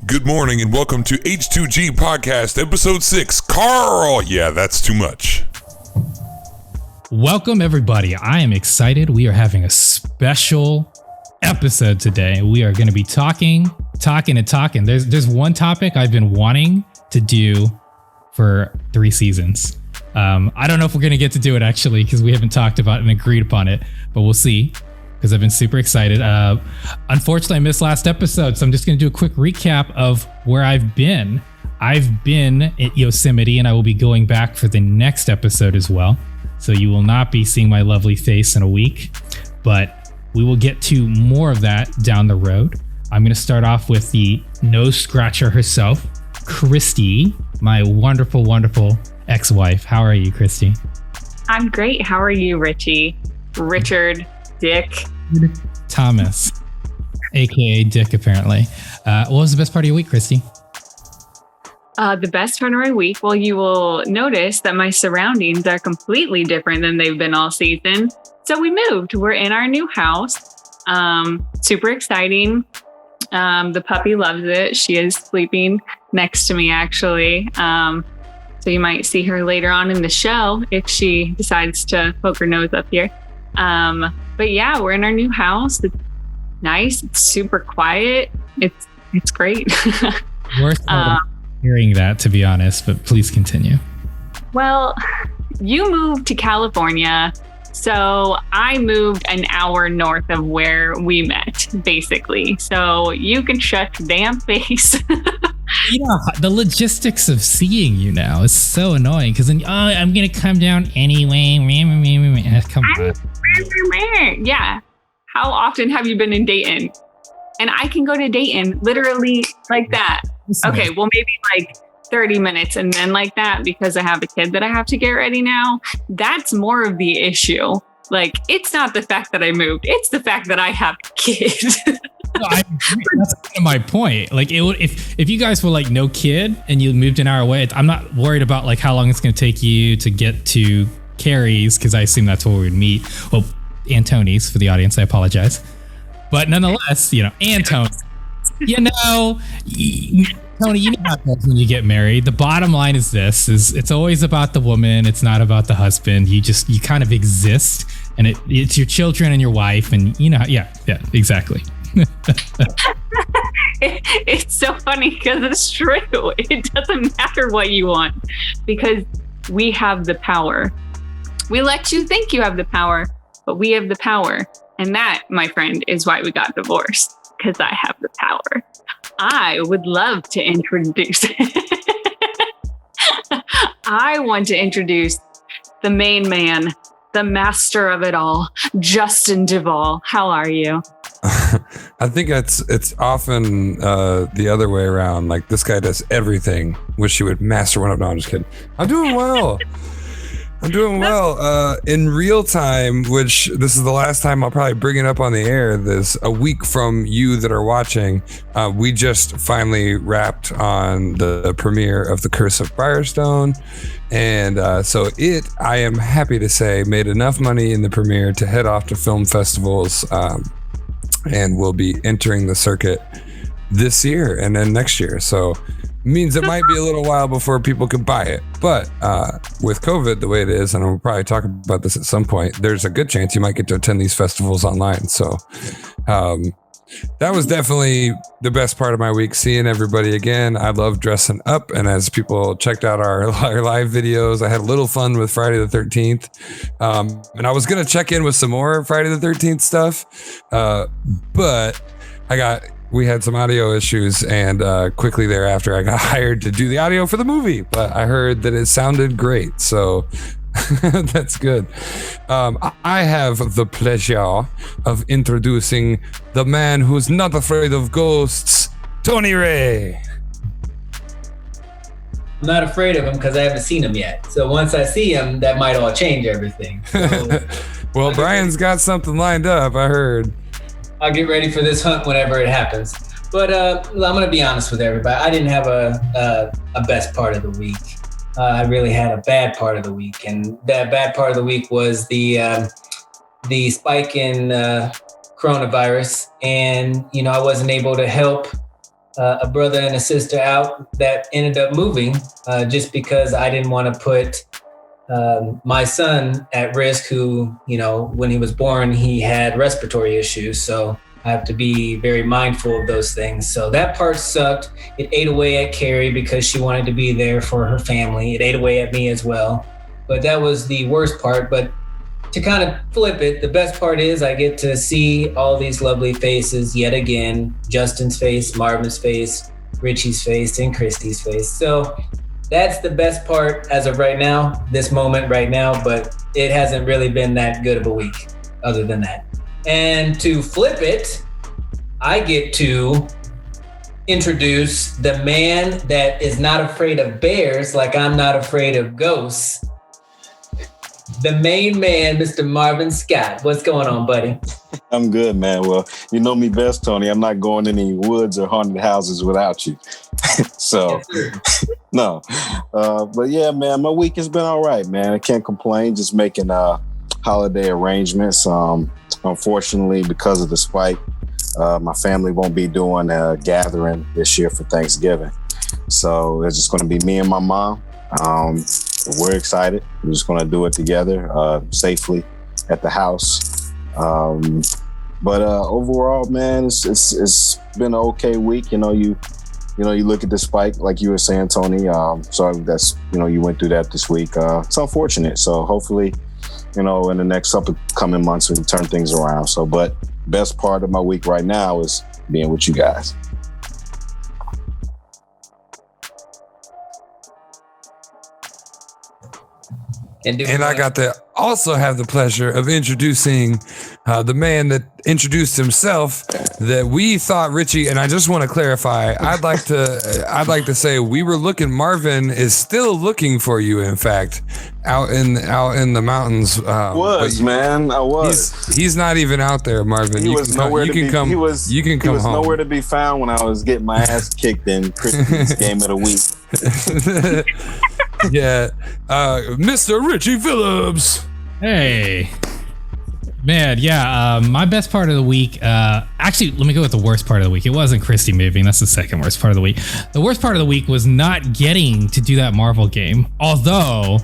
Good morning and welcome to H2G Podcast, Episode 6. Carl! Yeah, that's too much. Welcome, everybody. I am excited. We are having a special episode today. We are going to be talking. There's one topic I've been wanting to do for 3 seasons. I don't know if we're going to get to do it, actually, because we haven't talked about and agreed upon it, but we'll see. Because I've been super excited. Unfortunately, I missed last episode, so I'm just going to do a quick recap of where I've been. I've been at Yosemite, and I will be going back for the next episode as well. So you will not be seeing my lovely face in a week, but we will get to more of that down the road. I'm going to start off with the nose scratcher herself, Christy, my wonderful, wonderful ex-wife. How are you, Christy? I'm great. How are you, Richie? Richard, Dick. Thomas, aka Dick, apparently. What was the best part of your week, Christy? The best part of my week, well, you will notice that my surroundings are completely different than they've been all season. So we moved. We're in our new house. Super exciting. The puppy loves it. She is sleeping next to me, actually. So you might see her later on in the show if she decides to poke her nose up here. But yeah, we're in our new house. It's nice. It's super quiet. It's great. Worth hearing that, to be honest, but please continue. Well, you moved to California, so I moved an hour north of where we met, basically. So you can shut your damn face. Yeah, the logistics of seeing you now is so annoying because then, I'm going to come down anyway. Come on. Yeah. How often have you been in Dayton? And I can go to Dayton literally like that. Okay, well, maybe like 30 minutes and then like that because I have a kid that I have to get ready now. That's more of the issue. Like, it's not the fact that I moved. It's the fact that I have a kid. No, that's kind of my point. Like, if you guys were like no kid and you moved an hour away, I'm not worried about like how long it's going to take you to get to Carrie's because I assume that's where we would meet. Well, Antoni's for the audience. I apologize, but nonetheless, Antone. Tony, you know how it goes when you get married. The bottom line is it's always about the woman. It's not about the husband. You kind of exist, and it's your children and your wife, and yeah, exactly. It's so funny because it's true. It doesn't matter what you want because we have the power. We let you think you have the power, but we have the power. And that, my friend, is why we got divorced, because I have the power. I would love to introduce. I want to introduce the main man, the master of it all, Justin Duvall. How are you? I think it's often the other way around. Like, this guy does everything. Wish he would master one up. No, I'm just kidding. I'm doing well. In real time, which this is the last time I'll probably bring it up on the air. This a week from you that are watching. We just finally wrapped on the premiere of The Curse of Firestone. And so I am happy to say, made enough money in the premiere to head off to film festivals. And we'll be entering the circuit this year and then next year. So means it might be a little while before people can buy it. But with COVID the way it is, and we'll probably talk about this at some point, there's a good chance you might get to attend these festivals online. So that was definitely the best part of my week, seeing everybody again. I love dressing up. And as people checked out our live videos, I had a little fun with Friday the 13th. And I was going to check in with some more Friday the 13th stuff. But we had some audio issues, and quickly thereafter I got hired to do the audio for the movie, but I heard that it sounded great, so that's good. I have the pleasure of introducing the man who's not afraid of ghosts, Tony Ray. I'm not afraid of him because I haven't seen him yet. So once I see him, that might all change everything. So, well, Brian's got something lined up, I heard. I'll get ready for this hunt whenever it happens. But I'm going to be honest with everybody. I didn't have a best part of the week. I really had a bad part of the week. And that bad part of the week was the spike in coronavirus. And, I wasn't able to help a brother and a sister out that ended up moving just because I didn't want to put my son at risk, who, when he was born, he had respiratory issues. So I have to be very mindful of those things. So that part sucked. It ate away at Carrie because she wanted to be there for her family. It ate away at me as well. But that was the worst part. But to kind of flip it, the best part is I get to see all these lovely faces yet again. Justin's face, Marvin's face, Richie's face, and Christy's face. So that's the best part as of right now, this moment right now, but it hasn't really been that good of a week other than that. And to flip it, I get to introduce the man that is not afraid of bears like I'm not afraid of ghosts. The main man, Mr. Marvin Scott. What's going on, buddy? I'm good, man. Well, you know me best, Tony. I'm not going in any woods or haunted houses without you. So, no. But yeah, man, my week has been all right, man. I can't complain. Just making holiday arrangements. Unfortunately, because of the spike, my family won't be doing a gathering this year for Thanksgiving. So it's just going to be me and my mom. We're excited. We're just going to do it together safely at the house. But overall, man, it's been an okay week. You look at the spike, like you were saying, Tony. So that's, you went through that this week. It's unfortunate. So hopefully, in the next coming months, we can turn things around. So, but best part of my week right now is being with you guys. And I got to also have the pleasure of introducing the man that introduced himself that we thought, Richie, and I just want to clarify, I'd like to say we were looking, Marvin is still looking for you, in fact, out in the mountains. I was. He's not even out there, Marvin. He was nowhere to be found when I was getting my ass kicked in Christy's game of the week. Yeah, Mr. Richie Phillips. Hey, man, yeah. My best part of the week. Actually, let me go with the worst part of the week. It wasn't Christy moving. That's the second worst part of the week. The worst part of the week was not getting to do that Marvel game. Although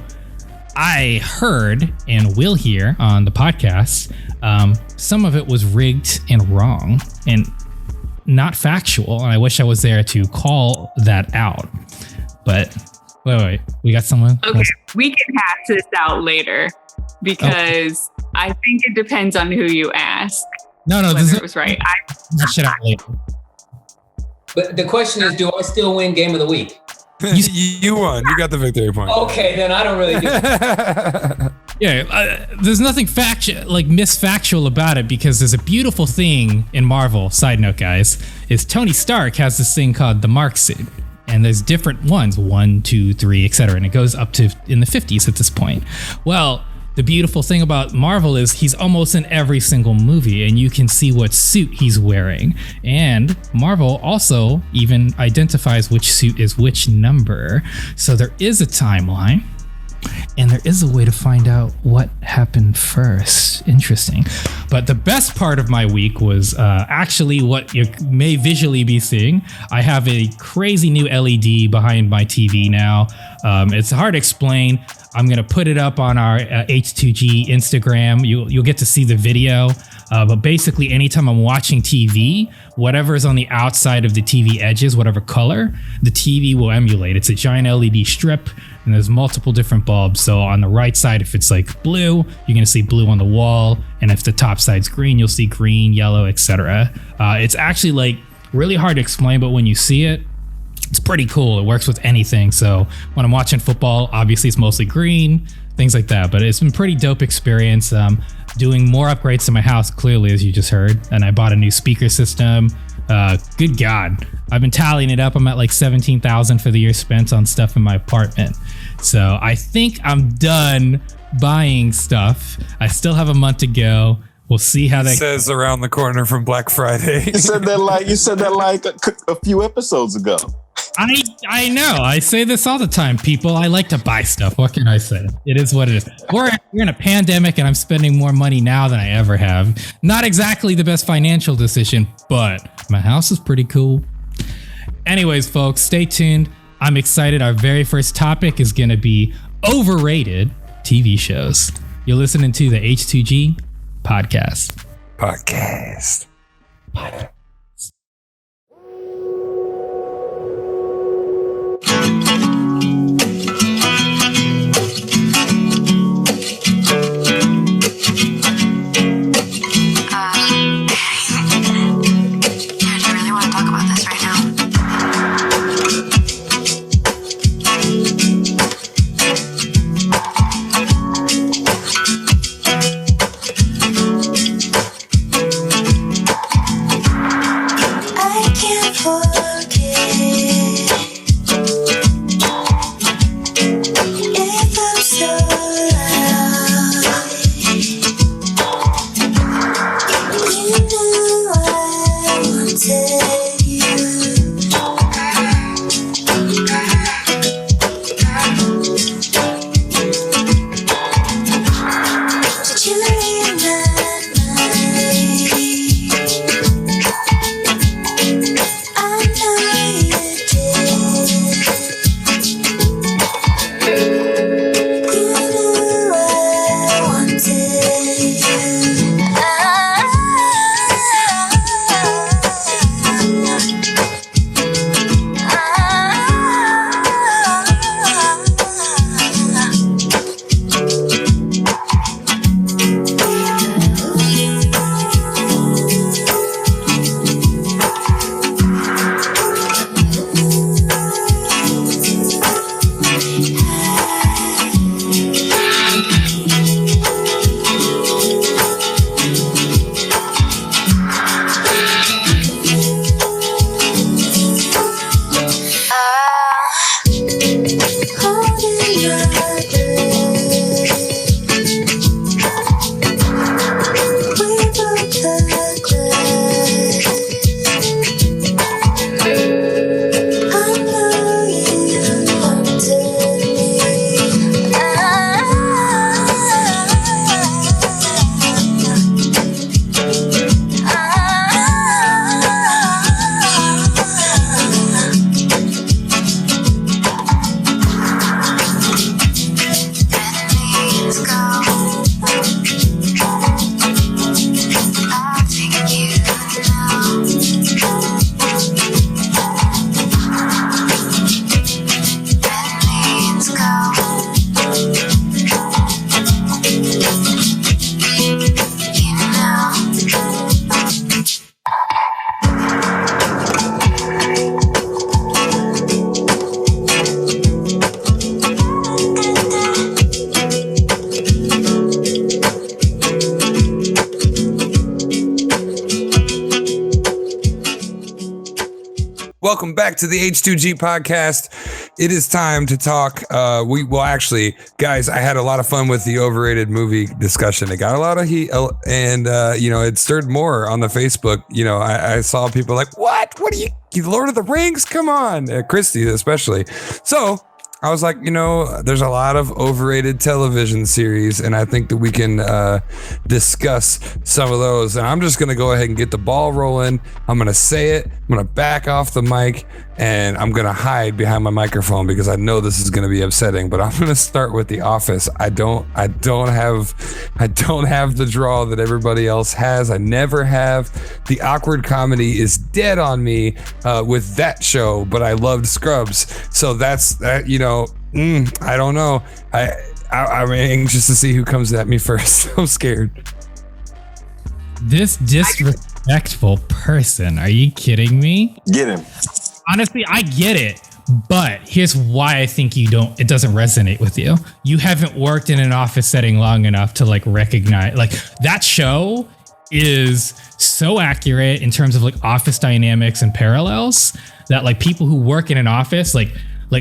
I heard and will hear on the podcast, some of it was rigged and wrong and not factual. And I wish I was there to call that out. But wait, we got someone? Okay, we can hash this out later because I think it depends on who you ask. No, this was right. Hash it out later. But the question is, do I still win game of the week? You won. You got the victory point. Okay, then I don't really do it. Yeah, there's nothing misfactual about it because there's a beautiful thing in Marvel. Side note, guys, is Tony Stark has this thing called the Mark suit. And there's different ones, 1, 2, 3, etc. And it goes up to in the 50s at this point. Well, the beautiful thing about Marvel is he's almost in every single movie and you can see what suit he's wearing. And Marvel also even identifies which suit is which number. So there is a timeline and there is a way to find out what happened first. Interesting. But the best part of my week was actually what you may visually be seeing. I have a crazy new LED behind my TV now. It's hard to explain. I'm going to put it up on our H2G Instagram. You'll get to see the video. But basically, anytime I'm watching TV, whatever is on the outside of the TV edges, whatever color, the TV will emulate. It's a giant LED strip, and there's multiple different bulbs. So on the right side, if it's like blue, you're going to see blue on the wall. And if the top side's green, you'll see green, yellow, etc. It's actually like really hard to explain, but when you see it, it's pretty cool. It works with anything. So when I'm watching football, obviously it's mostly green, things like that. But it's been a pretty dope experience. Doing more upgrades to my house, clearly, as you just heard. And I bought a new speaker system. Good God. I've been tallying it up. I'm at like $17,000 for the year spent on stuff in my apartment. So I think I'm done buying stuff. I still have a month to go. We'll see how that says around the corner from Black Friday. You said that like a few episodes ago. I know. I say this all the time, people. I like to buy stuff. What can I say? It is what it is. We're in a pandemic and I'm spending more money now than I ever have. Not exactly the best financial decision, but my house is pretty cool. Anyways, folks, stay tuned. I'm excited. Our very first topic is going to be overrated TV shows. You're listening to the H2G Podcast. Welcome back to the H2G Podcast. It is time to talk. Actually, guys, I had a lot of fun with the overrated movie discussion. It got a lot of heat, and it stirred more on the Facebook. I saw people like, "What? What are you? Lord of the Rings? Come on!" Christy, especially. So I was like, there's a lot of overrated television series, and I think that we can discuss some of those. And I'm just going to go ahead and get the ball rolling. I'm going to say it. I'm going to back off the mic, and I'm going to hide behind my microphone because I know this is going to be upsetting. But I'm going to start with The Office. I don't have the draw that everybody else has. I never have. The awkward comedy is dead on me with that show, but I loved Scrubs. So that's I don't know. I'm anxious to see who comes at me first. I'm scared. This disrespectful person. Are you kidding me? Get him. Honestly, I get it. But here's why I think it doesn't resonate with you. You haven't worked in an office setting long enough to recognize that show is so accurate in terms of office dynamics and parallels that people who work in an office,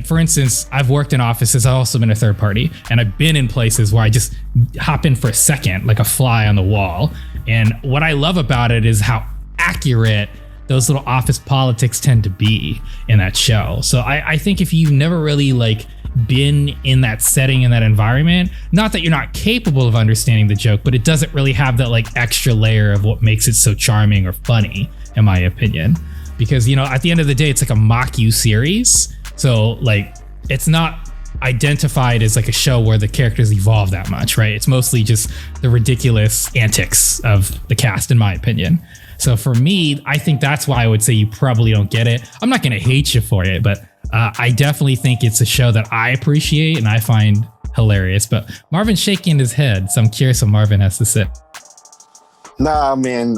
for instance, I've worked in offices. I've also been a third party, and I've been in places where I just hop in for a second, like a fly on the wall. And what I love about it is how accurate those little office politics tend to be in that show. So I think if you've never really been in that setting, in that environment, not that you're not capable of understanding the joke, but it doesn't really have that extra layer of what makes it so charming or funny, in my opinion. because, you know, at the end of the day, it's like a mock you series. So like, it's not identified as like a show where the characters evolve that much, right? It's mostly just the ridiculous antics of the cast, in my opinion. So for me, I think that's why I would say you probably don't get it. I'm not going to hate you for it, but I definitely think it's a show that I appreciate and I find hilarious. But Marvin's shaking his head, so I'm curious what Marvin has to say. Nah, man,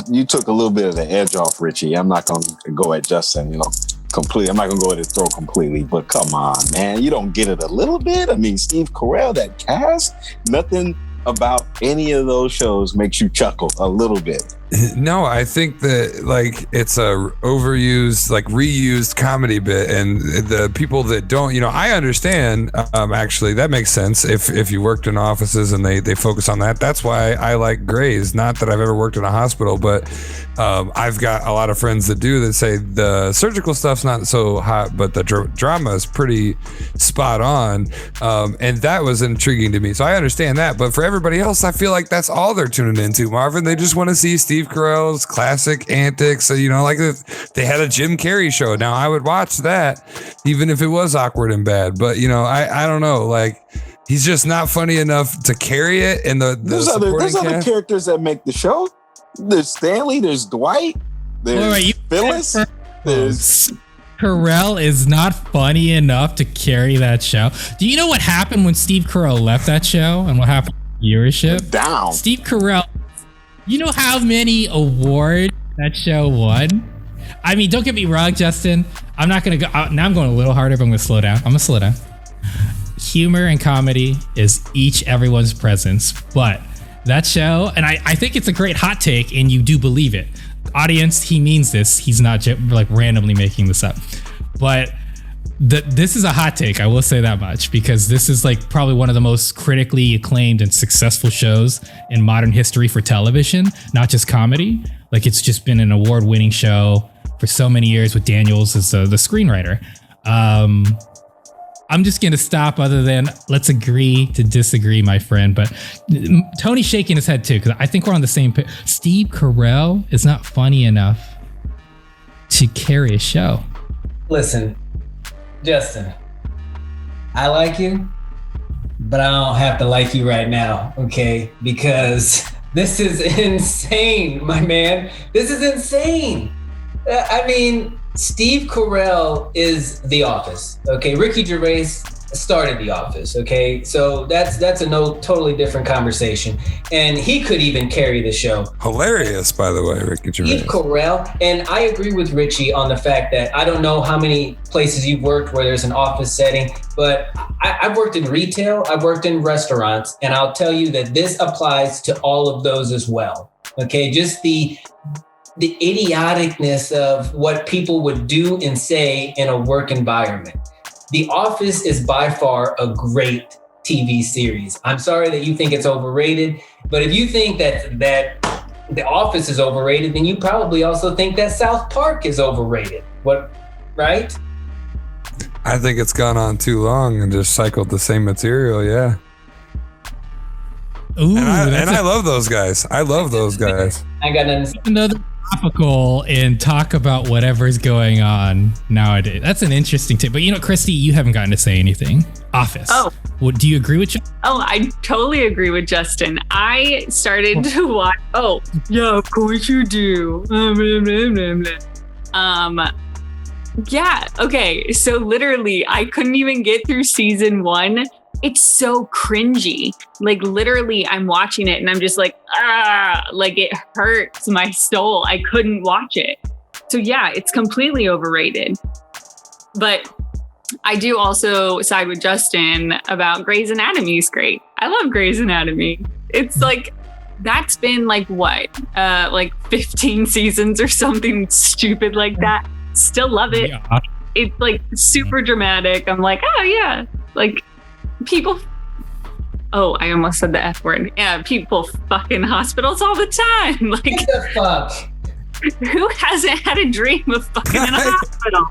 you took a little bit of the edge off, Richie. I'm not going to go at Justin, you know, completely. I'm not going to go at his throat completely, but come on, man. You don't get it a little bit? I mean, Steve Carell, that cast, nothing about any of those shows makes you chuckle a little bit. No, I think that like it's a overused, like reused comedy bit, and the people that don't, you know, I understand. Actually, that makes sense if you worked in offices and they focus on that. That's why I like Grey's. Not that I've ever worked in a hospital, but I've got a lot of friends that do that say the surgical stuff's not so hot, but the drama is pretty spot on, and that was intriguing to me. So I understand that, but for everybody else, I feel like that's all they're tuning into. Marvin, they just want to see Steve Carell's classic antics. So, you know, like if they had a Jim Carrey show. Now I would watch that, even if it was awkward and bad. But you know, I don't know. Like he's just not funny enough to carry it. And there's other characters that make the show. There's Stanley. There's Dwight. There's Phyllis. There's Carell is not funny enough to carry that show. Do you know what happened when Steve Carell left that show and what happened to viewership? Down. Steve Carell. You know how many awards that show won? I mean, don't get me wrong, Justin. I'm not going to go. Now I'm going a little harder, but I'm going to slow down. I'm going to slow down. Humor and comedy is everyone's presence. But that show, and I think it's a great hot take, and you do believe it. Audience, he means this. He's not like randomly making this up. But this is a hot take, I will say that much, because this is like probably one of the most critically acclaimed and successful shows in modern history for television, not just comedy. Like it's just been an award-winning show for so many years with Daniels as the screenwriter. I'm just gonna stop other than let's agree to disagree, my friend. But Tony's shaking his head too, because I think we're on the same page. Steve Carell is not funny enough to carry a show. Listen, Justin, I like you, but I don't have to like you right now, okay? Because this is insane, my man. This is insane. I mean, Steve Carell is The Office, okay? Ricky Gervais started The Office, okay? So that's a totally different conversation. And he could even carry the show. Hilarious, by the way, Ricky Gervais. Steve Carell, and I agree with Richie on the fact that I don't know how many places you've worked where there's an office setting, but I've worked in retail, I've worked in restaurants, and I'll tell you that this applies to all of those as well, okay? Just the idioticness of what people would do and say in a work environment. The Office is by far a great TV series. I'm sorry that you think it's overrated, but if you think that The Office is overrated, then you probably also think that South Park is overrated. What, right? I think it's gone on too long and just cycled the same material, yeah. Ooh, and I love those guys. I love those guys. I got nothing. Another topical and talk about whatever's going on nowadays. That's an interesting tip. But you know, Christy, you haven't gotten to say anything. Office. Oh. Well, do you agree with you? Oh, I totally agree with Justin. I started to watch. Oh, yeah, of course you do. Yeah. Okay. So literally, I couldn't even get through season 1. It's so cringy. Like literally, I'm watching it and I'm just like, like it hurts my soul. I couldn't watch it. So yeah, it's completely overrated. But I do also side with Justin about Grey's Anatomy is great. I love Grey's Anatomy. It's like, that's been like what? Like 15 seasons or something stupid like that. Still love it. Yeah. It's like super dramatic. I'm like, oh yeah. Like, people, oh, I almost said the F word. Yeah, people fucking hospitals all the time. Like, what the fuck? Who hasn't had a dream of fucking in a hospital?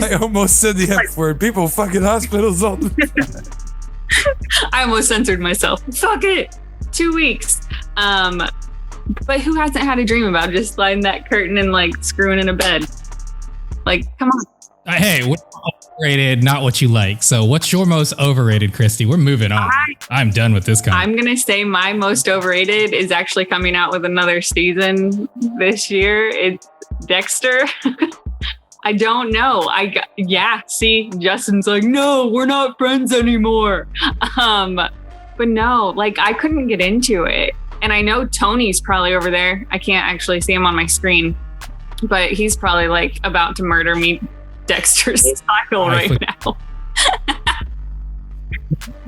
I almost said the F word. People fucking hospitals all the time. I almost censored myself. Fuck it. 2 weeks. But who hasn't had a dream about just sliding that curtain and like screwing in a bed? Like, come on. Hey, what's overrated, not what you like. So what's your most overrated, Christy? We're moving on. I'm done with this I'm going to say my most overrated is actually coming out with another season this year. It's Dexter. I don't know. See, Justin's like, no, we're not friends anymore. But no, like I couldn't get into it. And I know Tony's probably over there. I can't actually see him on my screen, but he's probably like about to murder me Dexter style right now.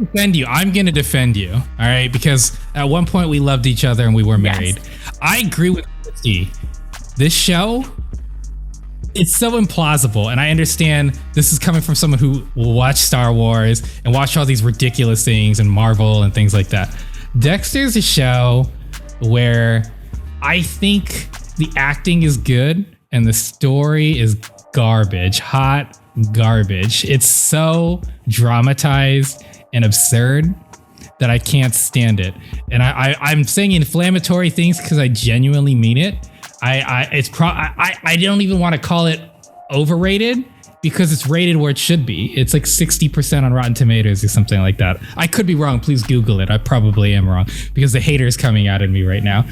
Defend you. I'm going to defend you. All right. Because at one point we loved each other and we were married. Yes. I agree with Christy. This show, it's so implausible. And I understand this is coming from someone who will watch Star Wars and watch all these ridiculous things and Marvel and things like that. Dexter's a show where I think the acting is good and the story is garbage, hot garbage. It's so dramatized and absurd that I can't stand it. And I'm saying inflammatory things because I genuinely mean it. I don't even want to call it overrated because it's rated where it should be. It's like 60% on Rotten Tomatoes or something like that. I could be wrong. Please Google it. I probably am wrong because the haters coming out at me right now.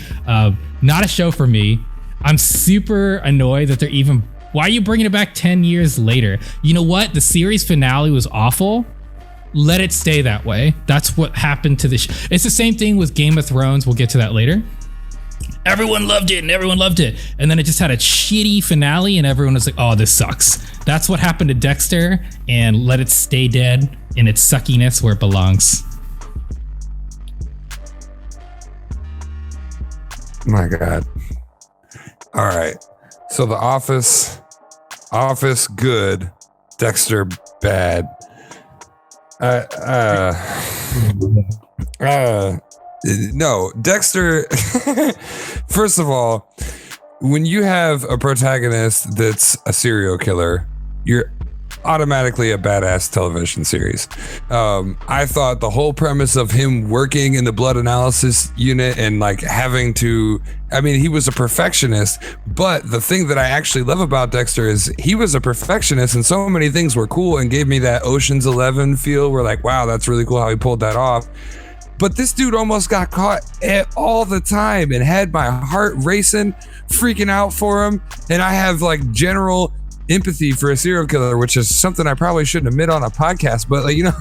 Not a show for me. I'm super annoyed that they're even... Why are you bringing it back 10 years later? You know what? The series finale was awful. Let it stay that way. That's what happened to the show. It's the same thing with Game of Thrones. We'll get to that later. Everyone loved it and everyone loved it. And then it just had a shitty finale and everyone was like, oh, this sucks. That's what happened to Dexter, and let it stay dead in its suckiness where it belongs. My God. All right. So The Office good, Dexter bad. No, Dexter. First of all, when you have a protagonist that's a serial killer, you're automatically a badass television series. I thought the whole premise of him working in the blood analysis unit and like having to, I mean, he was a perfectionist, but the thing that I actually love about Dexter is he was a perfectionist and so many things were cool and gave me that Ocean's 11 feel where like, wow, that's really cool how he pulled that off. But this dude almost got caught all the time and had my heart racing, freaking out for him. And I have like general empathy for a serial killer, which is something I probably shouldn't admit on a podcast, but like, you know,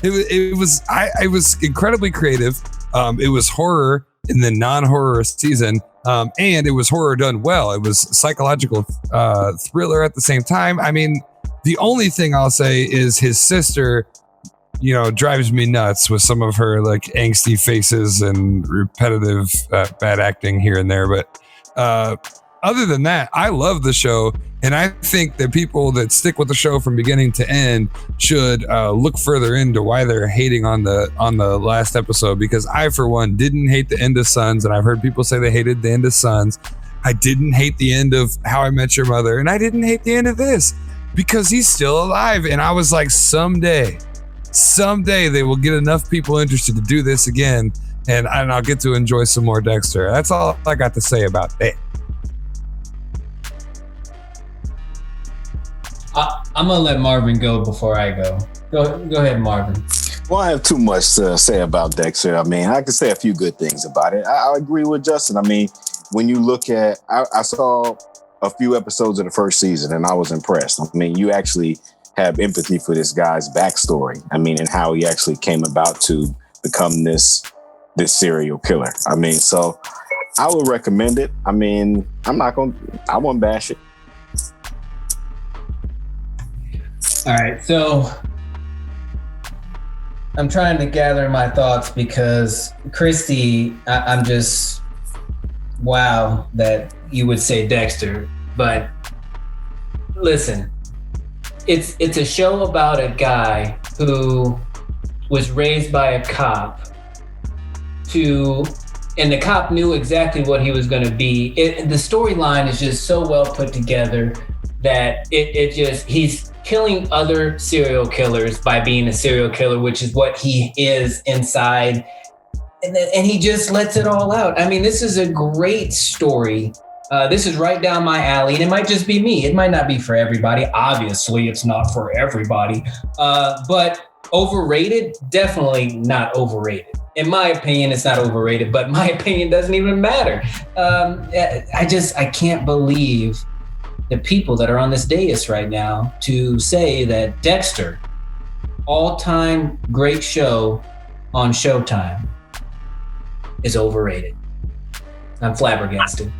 it was incredibly creative. It was horror in the non-horror season. And it was horror done well. It was psychological thriller at the same time. I mean, the only thing I'll say is his sister, you know, drives me nuts with some of her like angsty faces and repetitive bad acting here and there. But other than that, I love the show. And I think that people that stick with the show from beginning to end should look further into why they're hating on the last episode, because I, for one, didn't hate the end of Sons. And I've heard people say they hated the end of Sons. I didn't hate the end of How I Met Your Mother. And I didn't hate the end of this because he's still alive. And I was like, someday they will get enough people interested to do this again, and I'll get to enjoy some more Dexter. That's all I got to say about that. I'm gonna let Marvin go before I go. Go ahead, Marvin. Well, I have too much to say about Dexter. I mean, I can say a few good things about it. I agree with Justin. I mean, when you look at, I saw a few episodes of the first season and I was impressed. I mean, you actually have empathy for this guy's backstory. I mean, and how he actually came about to become this serial killer. I mean, so I would recommend it. I mean, I won't bash it. All right, so I'm trying to gather my thoughts because Christy, I'm just, wow that you would say Dexter, but listen, it's a show about a guy who was raised by a cop and the cop knew exactly what he was going to be. The storyline is just so well put together that he's killing other serial killers by being a serial killer, which is what he is inside. and he just lets it all out. I mean, this is a great story. This is right down my alley, and it might just be me. It might not be for everybody. Obviously, it's not for everybody. But overrated? Definitely not overrated. In my opinion, it's not overrated, but my opinion doesn't even matter. I can't believe the people that are on this dais right now to say that Dexter, all-time great show on Showtime, is overrated. I'm flabbergasted.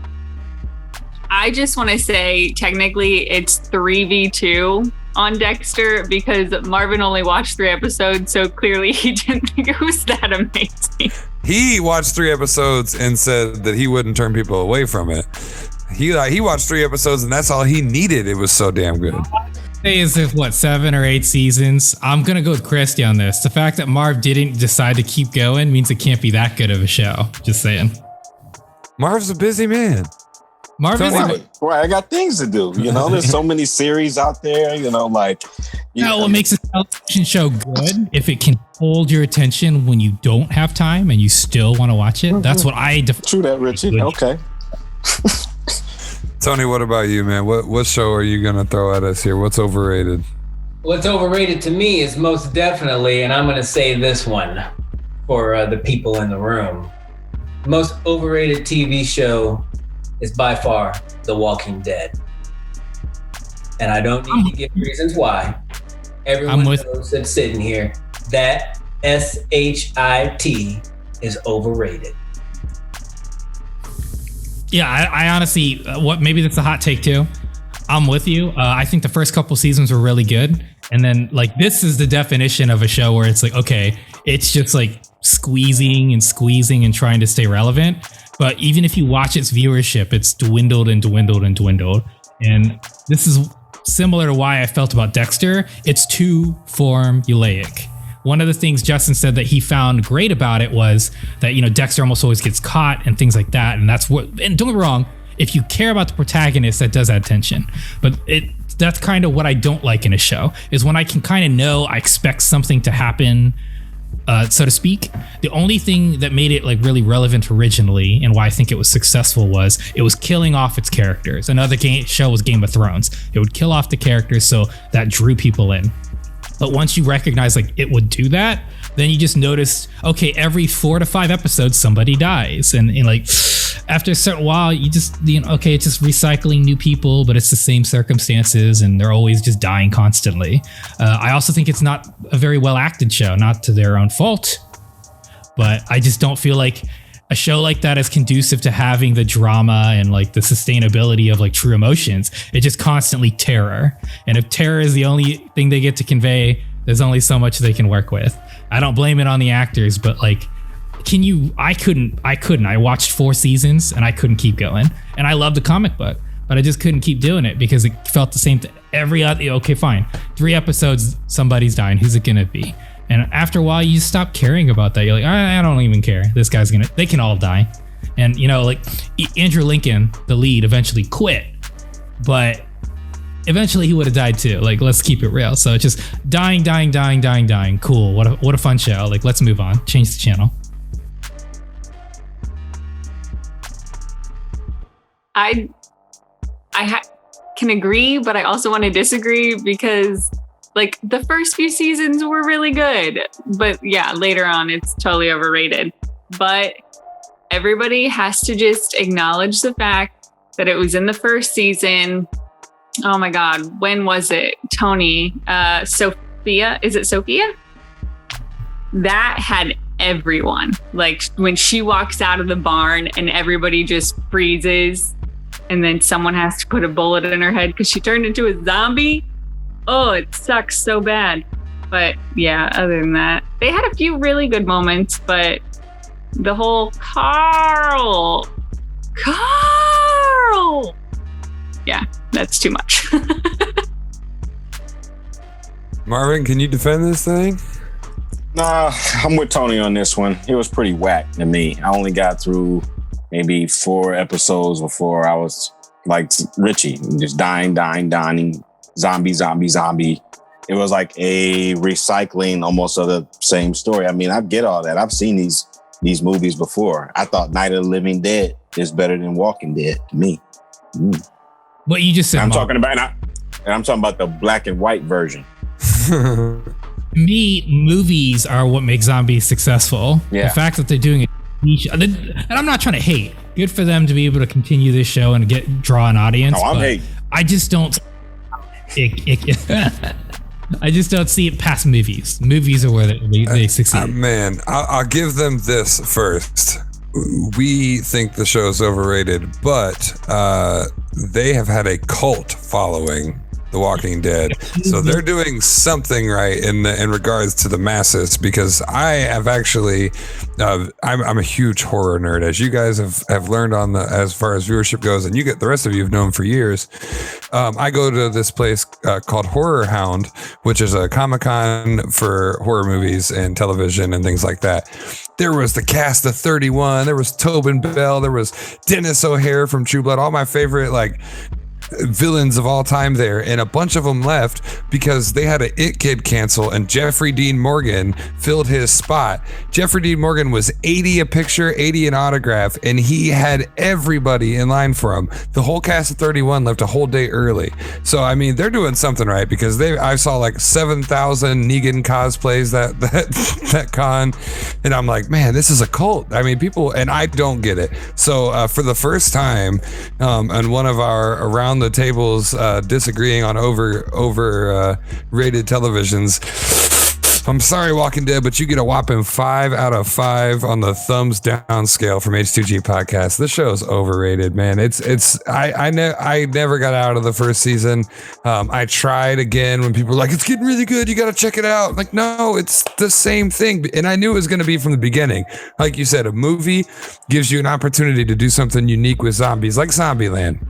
I just want to say, technically, it's 3v2 on Dexter because Marvin only watched 3 episodes, so clearly he didn't think it was that amazing. He watched 3 episodes and said that he wouldn't turn people away from it. He watched 3 episodes and that's all he needed. It was so damn good. Is it what, 7 or 8 seasons? I'm gonna go with Christy on this. The fact that Marv didn't decide to keep going means it can't be that good of a show. Just saying. Marv's a busy man. Marvin's right. I got things to do. You know, there's so many series out there. You know, like what makes a television show good? If it can hold your attention when you don't have time and you still want to watch it. That's what I. True that, Richie. Okay. Tony, what about you, man? What show are you gonna throw at us here? What's overrated? What's overrated to me is most definitely, and I'm going to say this one for the people in the room. Most overrated TV show is by far The Walking Dead. And I don't need to give reasons why. Everyone knows that's sitting here that SHIT is overrated. Yeah, I honestly, maybe that's a hot take too. I'm with you. I think the first couple seasons were really good. And then like, this is the definition of a show where it's like, okay, it's just like squeezing and trying to stay relevant. But even if you watch its viewership, it's dwindled and dwindled and dwindled. And this is similar to why I felt about Dexter. It's too formulaic. One of the things Justin said that he found great about it was that, you know, Dexter almost always gets caught and things like that. And that's what, and don't get me wrong, if you care about the protagonist, that does add tension. But that's kind of what I don't like in a show, is when I can kind of know I expect something to happen, so to speak. The only thing that made it like really relevant originally and why I think it was successful was it was killing off its characters. Another show was Game of Thrones. It would kill off the characters, so that drew people in. But once you recognize like it would do that, then you just notice, okay, every 4 to 5 episodes, somebody dies. And like after a certain while, you just, you know, okay, it's just recycling new people, but it's the same circumstances and they're always just dying constantly. I also think it's not a very well acted show, not to their own fault, but I just don't feel like a show like that is conducive to having the drama and like the sustainability of like true emotions. It's just constantly terror. And if terror is the only thing they get to convey, there's only so much they can work with. I don't blame it on the actors, but like, I couldn't. I watched 4 seasons and I couldn't keep going. And I love the comic book, but I just couldn't keep doing it because it felt the same. Every other, okay, fine. 3 episodes, somebody's dying. Who's it gonna be? And after a while, you stop caring about that. You're like, I don't even care. This guy's they can all die. And you know, like Andrew Lincoln, the lead, eventually quit, but eventually he would have died too. Like, let's keep it real. So it's just dying. Cool. What a fun show. Like, let's move on. Change the channel. I can agree, but I also want to disagree because like the first few seasons were really good, but yeah, later on it's totally overrated. But everybody has to just acknowledge the fact that it was in the first season. Oh my God, when was it? Tony, Sophia, is it Sophia? That had everyone. Like when she walks out of the barn and everybody just freezes and then someone has to put a bullet in her head because she turned into a zombie. Oh, it sucks so bad. But yeah, other than that, they had a few really good moments, but the whole Carl. Yeah, that's too much. Marvin, can you defend this thing? Nah, I'm with Tony on this one. It was pretty whack to me. I only got through maybe 4 episodes before I was like Richie, just dying, zombie. It was like a recycling almost of the same story. I mean, I get all that. I've seen these these movies before. I thought Night of the Living Dead is better than Walking Dead to me. What you just said. I'm talking about the black and white version. To me, movies are what make zombies successful. Yeah. The fact that they're doing it, and I'm not trying to hate. Good for them to be able to continue this show and draw an audience. No, I'm hating. I just don't. I just don't see it past movies. Movies are where they succeed. Man, I'll give them this first. We think the show is overrated, but they have had a cult following The Walking Dead, so they're doing something right in regards to the masses. Because I have actually, I'm a huge horror nerd, as you guys have learned as far as viewership goes, and the rest of you have known for years. I go to this place called Horror Hound, which is a Comic-Con for horror movies and television and things like that. There was the cast of 31. There was Tobin Bell. There was Dennis O'Hare from True Blood. All my favorite villains of all time there, and a bunch of them left because they had an It Kid cancel, and Jeffrey Dean Morgan filled his spot. Jeffrey Dean Morgan was 80 a picture, 80 an autograph, and he had everybody in line for him. The whole cast of 31 left a whole day early. So I mean, they're doing something right, because I saw 7,000 Negan cosplays that con, and I'm like, man, this is a cult. I mean, people, and I don't get it. So for the first time, on one of our around the tables disagreeing on overrated televisions, I'm sorry, Walking Dead, but you get a whopping 5 out of 5 on the thumbs down scale from H2G Podcast. This show is overrated, man. I never got out of the first season. I tried again when people were like, it's getting really good, you got to check it out. Like, no, it's the same thing. And I knew it was going to be from the beginning. Like you said, a movie gives you an opportunity to do something unique with zombies, like Zombieland.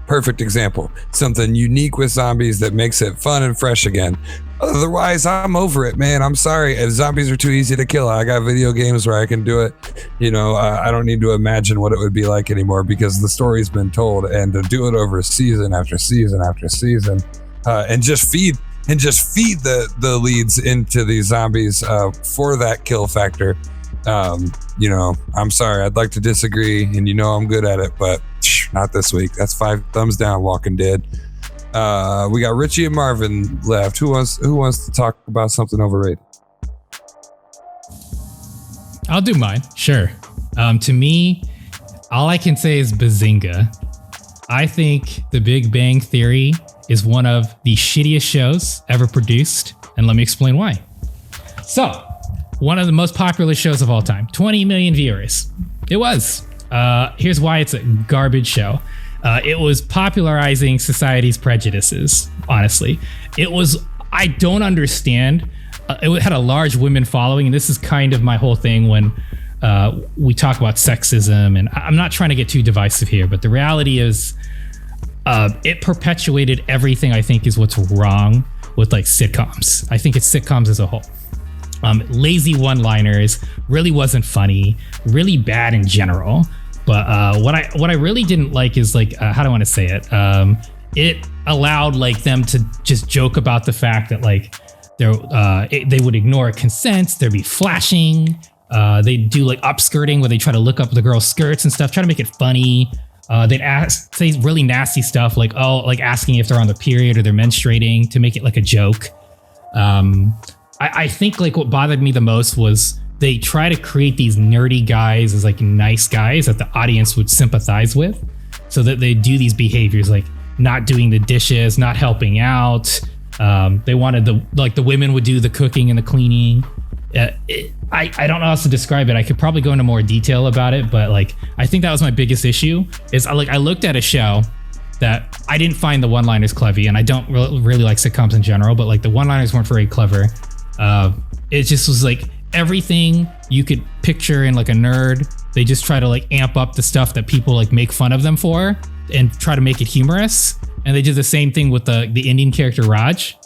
Perfect example. Something unique with zombies that makes it fun and fresh again. Otherwise, I'm over it, man. I'm sorry. If zombies are too easy to kill, I got video games where I can do it. I don't need to imagine what it would be like anymore, because the story's been told. And to do it over season after season after season, and just feed the leads into these zombies for that kill factor. I'm sorry. I'd like to disagree, and I'm good at it, but not this week. That's 5 thumbs down, Walking Dead. We got Richie and Marvin left. Who wants to talk about something overrated? I'll do mine. Sure. To me, all I can say is bazinga. I think The Big Bang Theory is one of the shittiest shows ever produced, and let me explain why. So, one of the most popular shows of all time, 20 million viewers. It was. Here's why it's a garbage show. It was popularizing society's prejudices, honestly. I don't understand. It had a large women following, and this is kind of my whole thing when we talk about sexism, and I'm not trying to get too divisive here, but the reality is it perpetuated everything I think is what's wrong with sitcoms. I think it's sitcoms as a whole. Lazy one-liners, really wasn't funny, really bad in general. But what I really didn't like is how do I want to say it? It allowed them to just joke about the fact that they would ignore consent. There'd be flashing. They do upskirting where they try to look up the girls' skirts and stuff, try to make it funny. They'd say really nasty stuff asking if they're on the period or they're menstruating to make it a joke. I think what bothered me the most was they try to create these nerdy guys as nice guys that the audience would sympathize with, so that they do these behaviors not doing the dishes, not helping out. They wanted the women would do the cooking and the cleaning. I don't know how else to describe it. I could probably go into more detail about it, but I think that was my biggest issue. Is I looked at a show that I didn't find the one-liners clever, and I don't really like sitcoms in general, but the one-liners weren't very clever. It just was everything you could picture in a nerd. They just try to amp up the stuff that people make fun of them for and try to make it humorous. And they did the same thing with the Indian character Raj.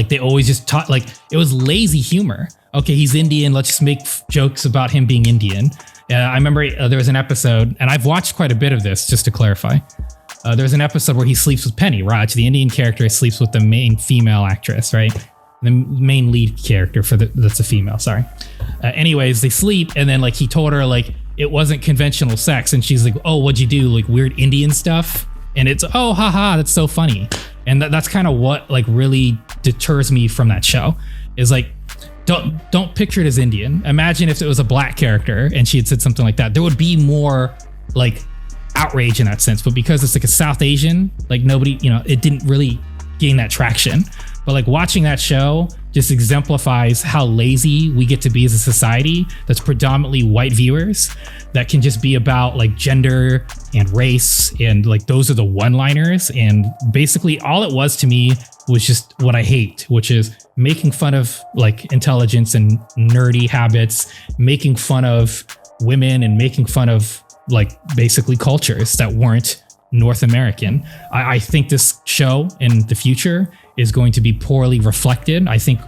They always just taught it was lazy humor. Okay, he's Indian, let's just make jokes about him being Indian. I remember there was an episode, and I've watched quite a bit of this just to clarify. There's an episode where he sleeps with Penny. Raj, the Indian character, sleeps with the main female actress, right? the main lead character that's a female. Sorry. Anyways, they sleep, and then like he told her like it wasn't conventional sex, and she's like, "Oh, what'd you do? Like weird Indian stuff?" And it's, "Oh, haha, that's so funny." And that's kind of what like really deters me from that show. Is like, don't picture it as Indian. Imagine if it was a black character and she had said something like that. There would be more like outrage in that sense. But because it's like a South Asian, like nobody, it didn't really gain that traction. But like watching that show just exemplifies how lazy we get to be as a society that's predominantly white viewers, that can just be about like gender and race, and like those are the one-liners. And basically all it was to me was just what I hate, which is making fun of like intelligence and nerdy habits, making fun of women, and making fun of like basically cultures that weren't North American. I think this show in the future is going to be poorly reflected. I think,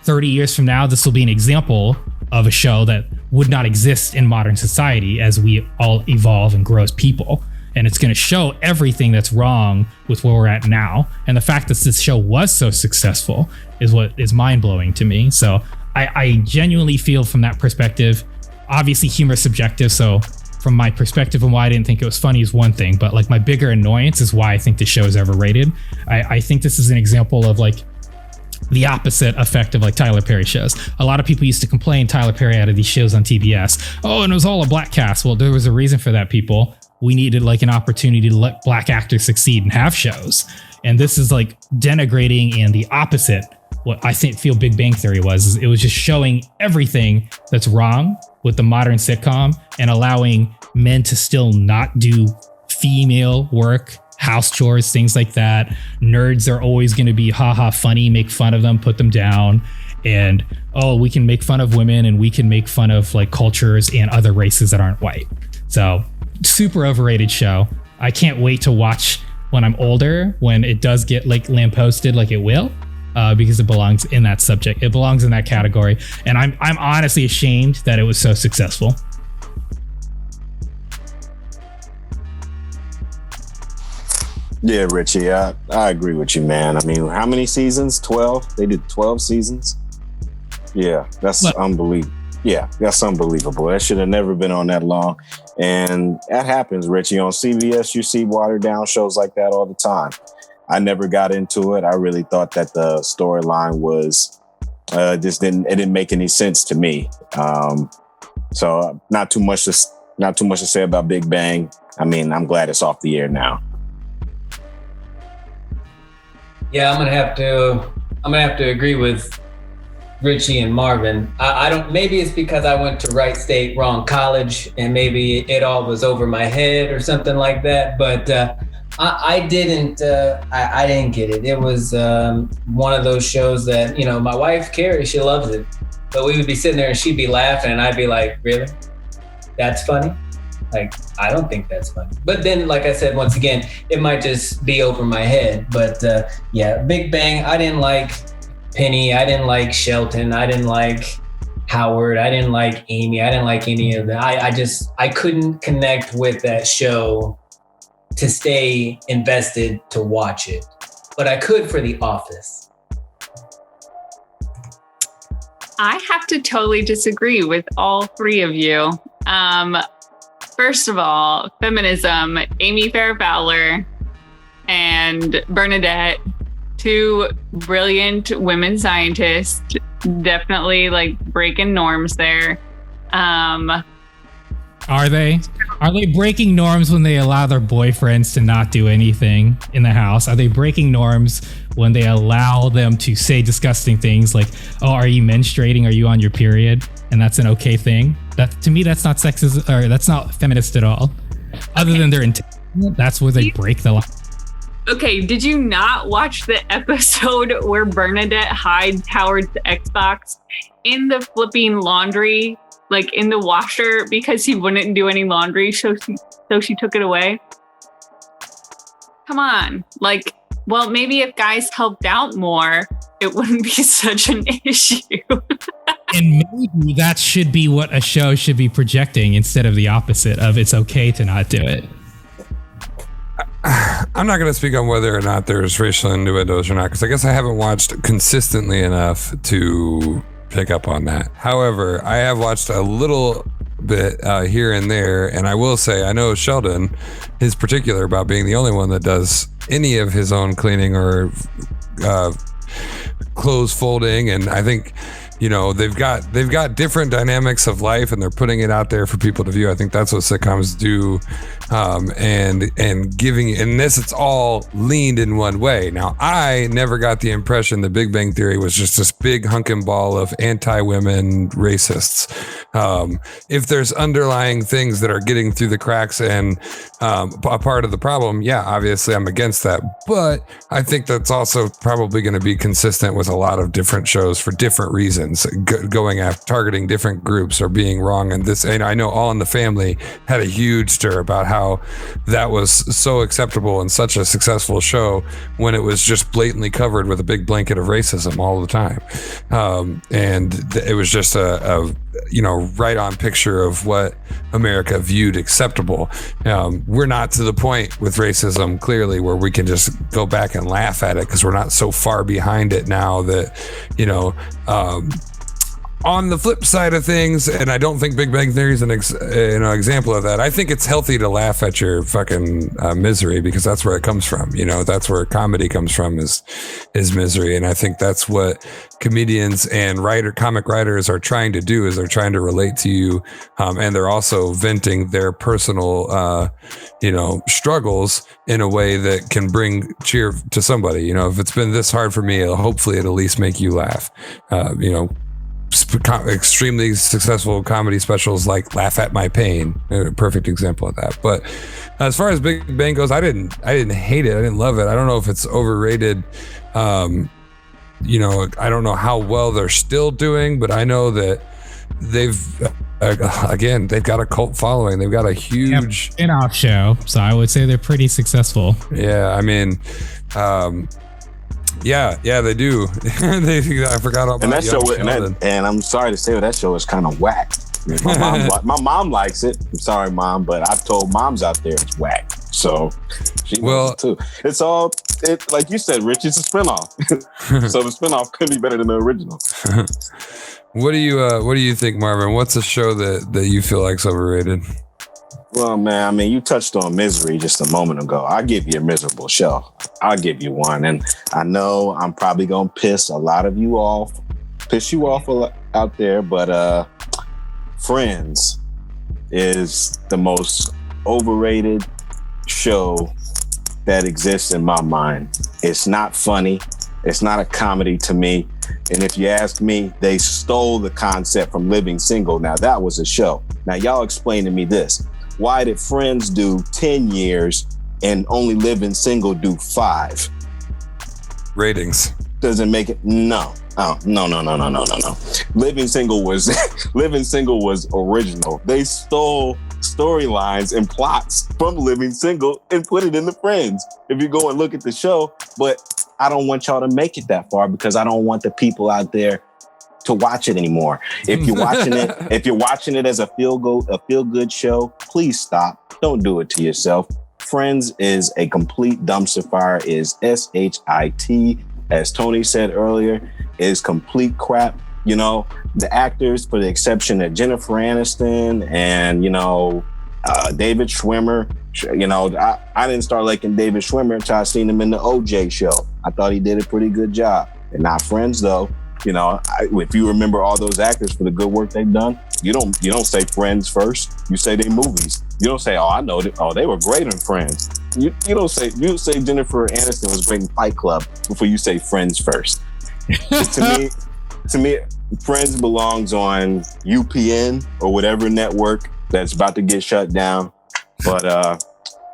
30 years from now, this will be an example of a show that would not exist in modern society as we all evolve and grow as people. And it's going to show everything that's wrong with where we're at now. And the fact that this show was so successful is what is mind-blowing to me. So I genuinely feel from that perspective. Obviously, humor is subjective. So from my perspective and why I didn't think it was funny is one thing. But like my bigger annoyance is why I think the show is overrated. I think this is an example of like the opposite effect of like Tyler Perry shows. A lot of people used to complain Tyler Perry out of these shows on TBS. Oh, and it was all a black cast. Well, there was a reason for that, people. We needed like an opportunity to let black actors succeed and have shows. And this is like denigrating and the opposite. What I feel Big Bang Theory was, is it was just showing everything that's wrong with the modern sitcom and allowing men to still not do female work, house chores, things like that. Nerds are always going to be haha funny, make fun of them, put them down. And we can make fun of women, and we can make fun of like cultures and other races that aren't white. So super overrated show. I can't wait to watch when I'm older, when it does get like lampposted like it will, because it belongs in that subject. It belongs in that category. And I'm honestly ashamed that it was so successful. Yeah, Richie, I agree with you, man. I mean, how many seasons? 12? They did 12 seasons? Yeah, that's unbelievable. Yeah, that's unbelievable. That should have never been on that long. And that happens, Richie. On CBS, you see watered down shows like that all the time. I never got into it. I really thought that the storyline was didn't make any sense to me. So not too much to say about Big Bang. I mean, I'm glad it's off the air now. Yeah, I'm gonna have to agree with Richie and Marvin. I don't. Maybe it's because I went to Wright State, wrong college, and maybe it all was over my head or something like that. But I didn't. I didn't get it. It was one of those shows that my wife Carrie, she loves it, but we would be sitting there and she'd be laughing, and I'd be like, "Really? That's funny?" Like, I don't think that's funny. But then, like I said, once again, it might just be over my head. But yeah, Big Bang. I didn't like Penny, I didn't like Shelton, I didn't like Howard, I didn't like Amy, I didn't like any of them. I couldn't connect with that show to stay invested to watch it, but I could for The Office. I have to totally disagree with all three of you. First of all, feminism, Amy Farrah Fowler and Bernadette, two brilliant women scientists, definitely like breaking norms there. Are they breaking norms when they allow their boyfriends to not do anything in the house? Are they breaking norms when they allow them to say disgusting things like, "Oh, are you menstruating? Are you on your period?" And that's an okay thing? That, to me, that's not sexist, or that's not feminist at all. Other than their intent, that's where they break the line. Okay, did you not watch the episode where Bernadette hides Howard's Xbox in the flipping laundry, like in the washer, because he wouldn't do any laundry, so she took it away? Come on. Like, well, maybe if guys helped out more, it wouldn't be such an issue. And maybe that should be what a show should be projecting, instead of the opposite of it's okay to not do it. I'm not going to speak on whether or not there's racial innuendos or not, because I guess I haven't watched consistently enough to pick up on that. However, I have watched a little bit here and there, and I will say I know Sheldon is particular about being the only one that does any of his own cleaning or clothes folding, and I think they've got different dynamics of life, and they're putting it out there for people to view. I think that's what sitcoms do, and giving. In this, it's all leaned in one way. Now, I never got the impression that Big Bang Theory was just this big hunkin' ball of anti-women racists. If there's underlying things that are getting through the cracks and a part of the problem, yeah, obviously I'm against that. But I think that's also probably going to be consistent with a lot of different shows for different reasons. Going after targeting different groups or being wrong. And this, and I know All in the Family had a huge stir about how that was so acceptable and such a successful show when it was just blatantly covered with a big blanket of racism all the time. And it was just a right on picture of what America viewed acceptable. We're not to the point with racism, clearly, where we can just go back and laugh at it because we're not so far behind it now that, on the flip side of things, and I don't think Big Bang Theory is an example of that. I think it's healthy to laugh at your fucking misery, because that's where it comes from. That's where comedy comes from, is misery. And I think that's what comedians and comic writers are trying to do, is they're trying to relate to you, and they're also venting their personal struggles in a way that can bring cheer to somebody. If it's been this hard for me, hopefully it'll at least make you laugh. Extremely successful comedy specials like Laugh at My Pain, a perfect example of that. But as far as Big Bang goes, I didn't hate it. I didn't love it. I don't know if it's overrated. I don't know how well they're still doing, but I know that they've got a cult following. They've got a huge spin-off show, so I would say they're pretty successful. Yeah, I mean, yeah, they do. I forgot all about that show. And I'm sorry to say, that show is kind of whack. My mom likes it. I'm sorry, Mom, but I've told moms out there it's whack. So she knows it too. It's all like you said, Rich. It's a spinoff. So the spinoff could be better than the original. What do you think, Marvin? What's a show that you feel like's overrated? Well, man, I mean, you touched on misery just a moment ago. I'll give you a miserable show. I'll give you one. And I know I'm probably going to piss you off out there, but Friends is the most overrated show that exists in my mind. It's not funny. It's not a comedy to me. And if you ask me, they stole the concept from Living Single. Now, that was a show. Now, y'all explain to me this. Why did Friends do 10 years and only Living Single do 5? Ratings. Doesn't make it. No. Oh, no. Living Single was original. They stole storylines and plots from Living Single and put it into Friends. If you go and look at the show, but I don't want y'all to make it that far, because I don't want the people out there to watch it anymore. If you're watching it as a feel good show, please stop. Don't do it to yourself. Friends is a complete dumpster fire. Is SHIT, as Tony said earlier, is complete crap. The actors, for the exception of Jennifer Aniston and David Schwimmer. I didn't start liking David Schwimmer until I seen him in the OJ show. I thought he did a pretty good job. And not Friends though. If you remember all those actors for the good work they've done, you don't say Friends first. You say they movies. You don't say, I know that. Oh, they were great in Friends. You don't say Jennifer Aniston was great in Fight Club before you say Friends first. To me, Friends belongs on UPN or whatever network that's about to get shut down. But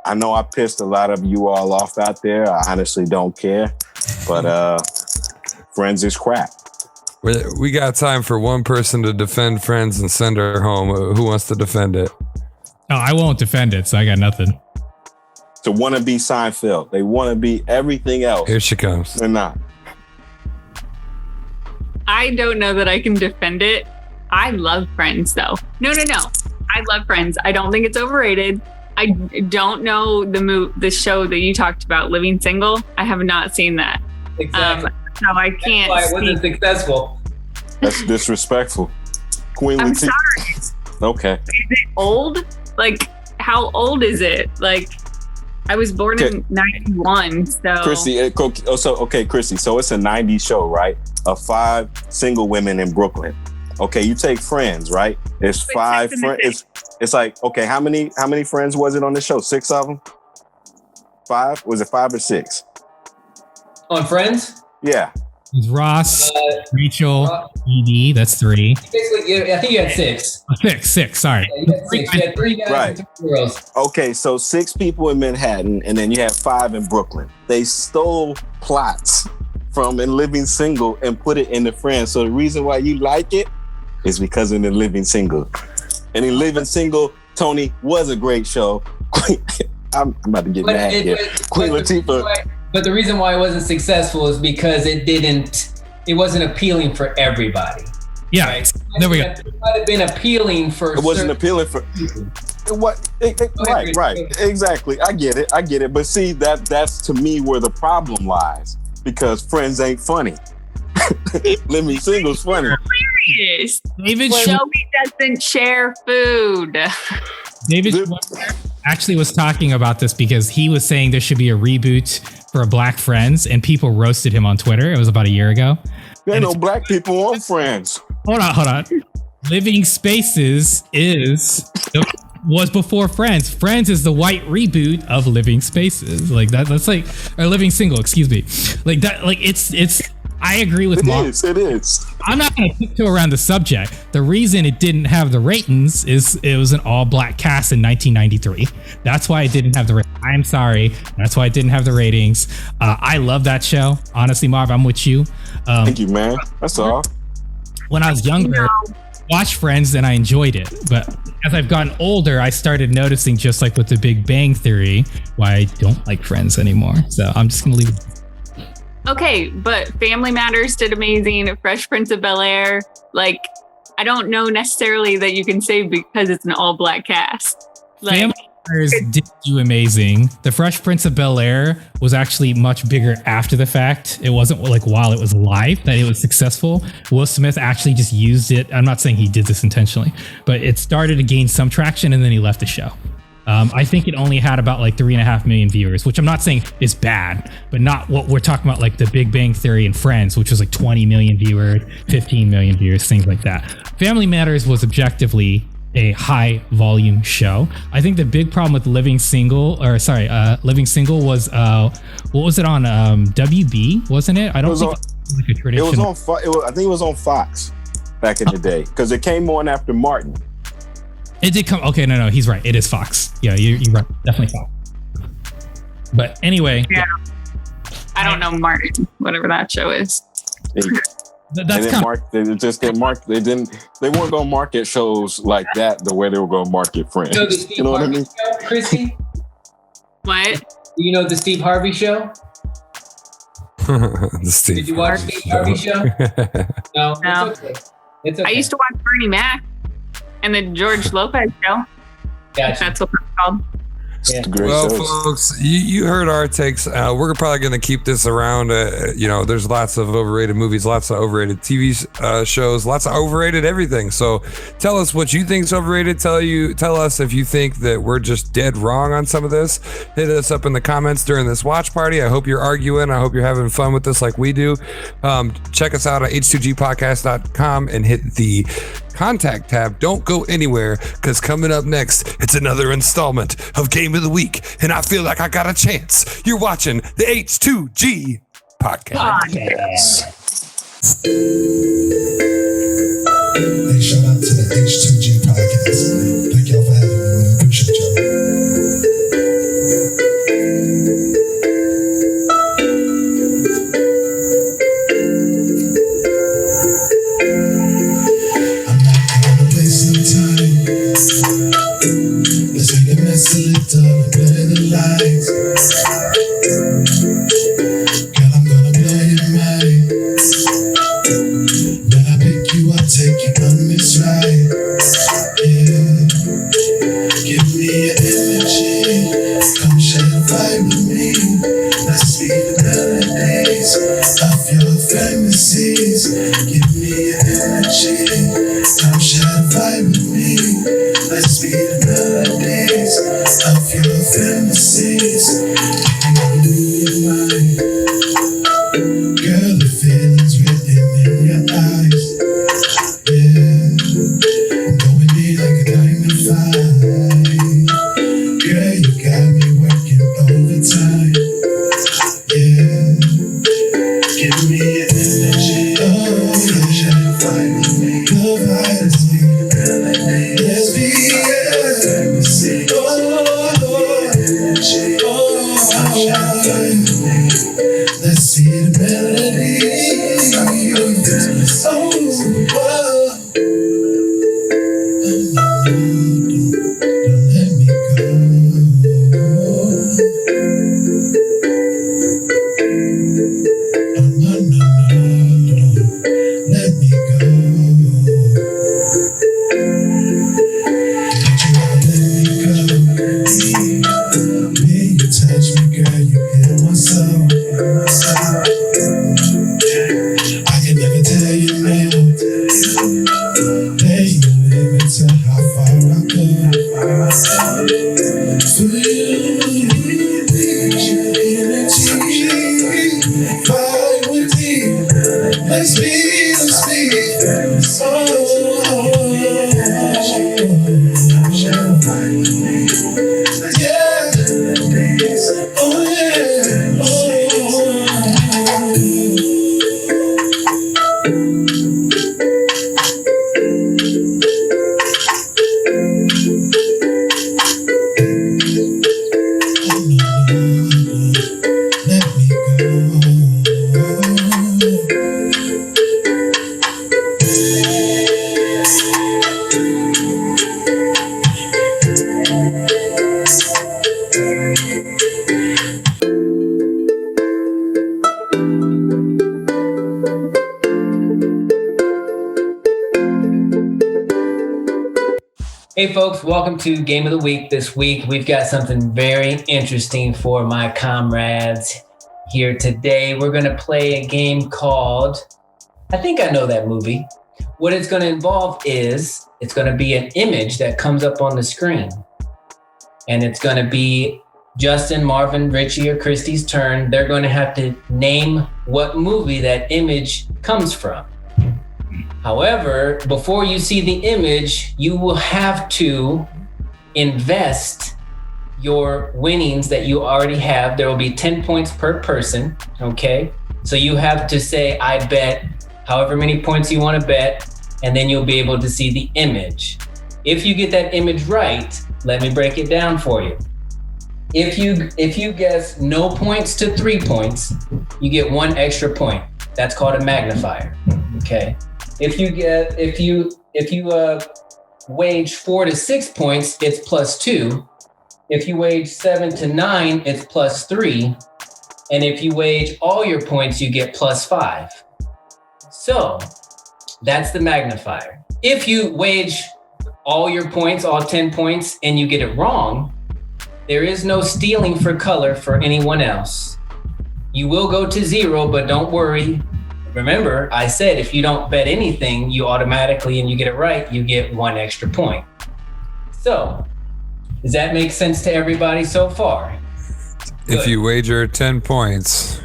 I know I pissed a lot of you all off out there. I honestly don't care. But Friends is crap. We got time for one person to defend Friends and send her home. Who wants to defend it? Oh, I won't defend it, so I got nothing. To want to be Seinfeld. They want to be everything else. Here she comes. They're not. I don't know that I can defend it. I love Friends, though. No. I love Friends. I don't think it's overrated. I don't know the show that you talked about, Living Single. I have not seen that. Exactly. So I can't. That's why it wasn't successful. That's disrespectful. Queen I'm Latifah. sorry. Okay. Is it old? Like, how old is it? Like, I was born in 91, so. Christy, Christy, so it's a 90s show, right? Of 5 single women in Brooklyn. Okay, you take Friends, right? It's 5 friends. It's like, okay, how many friends was it on the show? 6 of them? 5? Was it 5 or 6? On Friends? Yeah. It was Ross, Rachel, Edie. That's 3. Basically, I think you had 6. 6. Sorry. Yeah, you had 6. You had 3 guys and 2 girls. Okay, so 6 people in Manhattan, and then you have 5 in Brooklyn. They stole plots from In Living Single and put it in the Friends. So the reason why you like it is because in The Living Single. And In Living Single, Tony, was a great show. I'm about to get mad here. Queen Latifah. But the reason why it wasn't successful is because it wasn't appealing for everybody. Yeah, right? There we go. It might have been appealing for. It wasn't appealing for. Right. Exactly. I get it. But see, that's to me where the problem lies, because Friends ain't funny. Living Single's funny. Hilarious. David Shelby doesn't share food. David actually was talking about this because he was saying there should be a reboot for Black Friends, and people roasted him on Twitter. It was about a year ago. There ain't no black people on Friends. Hold on. Living Spaces was before Friends. Friends is the white reboot of Living Spaces. Like that's like, or Living Single, excuse me. Like that, like it's I agree with Marvin. It is. I'm not going to tiptoe around the subject. The reason it didn't have the ratings is it was an all-black cast in 1993. That's why it didn't have the ratings. I'm sorry. That's why it didn't have the ratings. I love that show. Honestly, Marv, I'm with you. Thank you, man. That's all. When I was younger, I watched Friends and I enjoyed it. But as I've gotten older, I started noticing, just like with the Big Bang Theory, why I don't like Friends anymore. So I'm just going to leave it. Okay, but Family Matters did amazing. Fresh Prince of Bel-Air, like, I don't know necessarily that you can say because it's an all-black cast. Like, Family Matters did do amazing. The Fresh Prince of Bel-Air was actually much bigger after the fact. It wasn't like while it was live that it was successful. Will Smith actually just used it. I'm not saying he did this intentionally, but it started to gain some traction and then he left the show. I think it only had about like 3.5 million viewers, which I'm not saying is bad, but not what we're talking about, like the Big Bang Theory and Friends, which was like 20 million viewers, 15 million viewers, things like that. Family Matters was objectively a high volume show. I think the big problem with Living Single was what was it on WB, wasn't it? I don't think it was like a traditional. It was on. I think it was on Fox back in the day, because it came on after Martin. It did come. Okay, no, he's right. It is Fox. Yeah, you're right. Definitely Fox. But anyway, yeah. I don't know Martin, whatever that show is. That's kind of. They weren't going to market shows like that the way they were going to market Friends. You know what I mean? Show, Christy? What? Do you know the Steve Harvey show? Did you watch Steve Harvey show? No. It's okay. I used to watch Bernie Mac and the George Lopez show. Gotcha. That's what it's called. Yeah. Well, folks, you heard our takes. We're probably going to keep this around. There's lots of overrated movies, lots of overrated TV shows, lots of overrated everything. So tell us what you think is overrated. Tell us if you think that we're just dead wrong on some of this. Hit us up in the comments during this watch party. I hope you're arguing. I hope you're having fun with this like we do. Check us out at H2GPodcast.com and hit the contact tab. Don't go anywhere, because coming up next, it's another installment of Game of the Week, and I feel like I got a chance. You're watching the H2G Podcast. Hey, shout out to the H2G Podcast. Thank y'all for having me, man. Appreciate y'all. Let's make a mess of it, play the lights. Girl, I'm gonna blow your mind. But I fantasies. Give me your energy. Come share a vibe with me. Let's be the melodies of your fantasies. Give me your mind. Girl, the feelings written in your eyes. Yeah, I'm going in like a diamond fight. Girl, you got me working overtime. Yeah, give me your energy. Oh, yeah, find me. Provide us me. Let's be energy. Oh, energy. Oh, let's see the melody. Oh, don't let me go. No, let me go. When you touch me, girl, you heal my soul. I can never tell you now. Hey, you limit to how far I go. For you, energy, vibe with me. Let's be, let's be. Oh, yeah. Oh, yeah. Let me go. Hey folks, welcome to Game of the Week. This week, we've got something very interesting for my comrades here today. We're gonna play a game called, I think I know that movie. What it's gonna involve is, it's gonna be an image that comes up on the screen. And it's gonna be Justin, Marvin, Richie, or Christy's turn. They're gonna have to name what movie that image comes from. However, before you see the image, you will have to invest your winnings that you already have. There will be 10 points per person, okay? So you have to say, I bet however many points you want to bet, and then you'll be able to see the image. If you get that image right, let me break it down for you. If you guess no points to 3 points, you get 1 extra point. That's called a magnifier, okay? If you wage 4 to 6 points, it's +2. If you wage 7 to 9, it's +3. And if you wage all your points, you get +5. So that's the magnifier. If you wage all your points, all 10 points, and you get it wrong, there is no stealing for color for anyone else. You will go to 0, but don't worry. Remember, I said if you don't bet anything, you automatically, and you get it right, you get 1 extra point. So, does that make sense to everybody so far? Good. If you wager 10 points,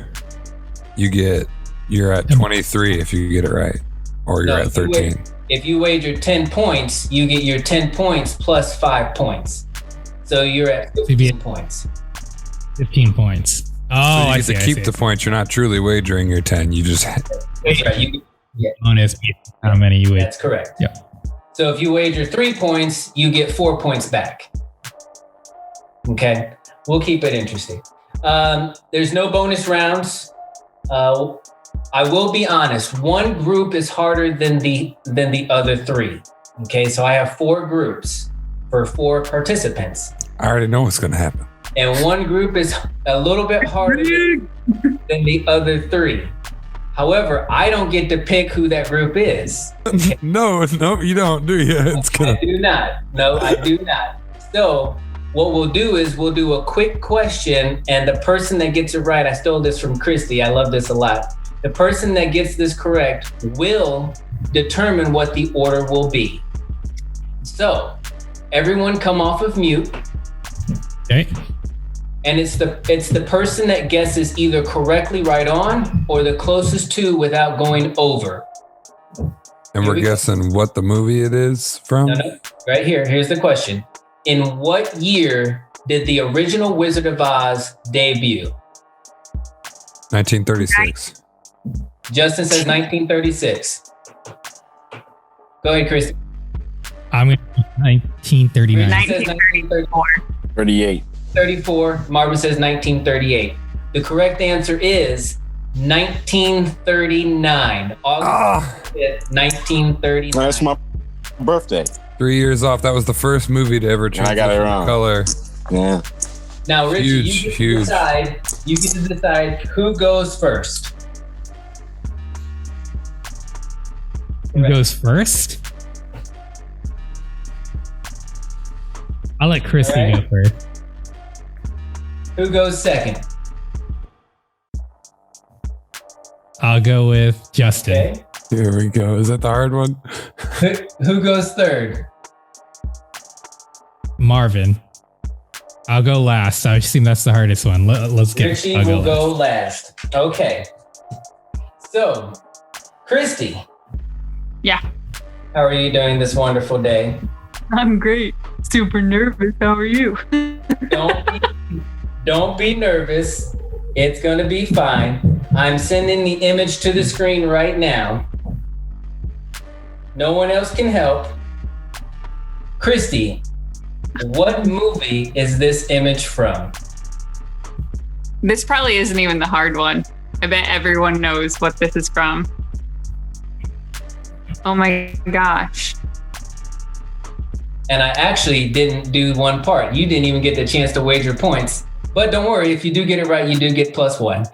you're at 23 if you get it right, or you're at 13. If you wager 10 points, you get your 10 points plus 5 points. So you're at 15 points. 15 points. Oh, so you get to keep the points. You're not truly wagering your 10. You just That's right. Bonus how many you wager. That's correct. Yeah. So if you wager 3 points, you get 4 points back. Okay, we'll keep it interesting. There's no bonus rounds. I will be honest. One group is harder than the other 3. Okay, so I have 4 groups for 4 participants. I already know what's going to happen. And one group is a little bit harder than the other 3. However, I don't get to pick who that group is. No, you don't, do you? I do not. No, I do not. So what we'll do is we'll do a quick question, and the person that gets it right, I stole this from Christy. I love this a lot. The person that gets this correct will determine what the order will be. So, everyone come off of mute. Okay. And it's the person that guesses either correctly right on or the closest to without going over. And we're guessing what the movie it is from? No. Right here. Here's the question. In what year did the original Wizard of Oz debut? 1936. Justin says 1936. Go ahead, Christy. I'm going to 1939. 1934. 38. 34. Marvin says 1938. The correct answer is 1939. August 5th, 1939. That's my birthday. 3 years off. That was the first movie to ever change I got it wrong. color. Yeah. Now, Richie, you Huge. get to decide who goes first. Who goes first? I'll let Christy All right. go first. Who goes second? I'll go with Justin. Okay. Here we go. Is that the hard one? Who goes third? Marvin. I'll go last. I assume that's the hardest one. Let's get Richie I'll will last. go last. Okay. So, Christy, Yeah, how are you doing this wonderful day? I'm great. Super nervous. How are you? Don't be nervous. It's going to be fine. I'm sending the image to the screen right now. No one else can help. Christy, what movie is this image from? This probably isn't even the hard one. I bet everyone knows what this is from. Oh my gosh. And I actually didn't do one part. You didn't even get the chance to wager points. But don't worry, if you do get it right, you do get +1.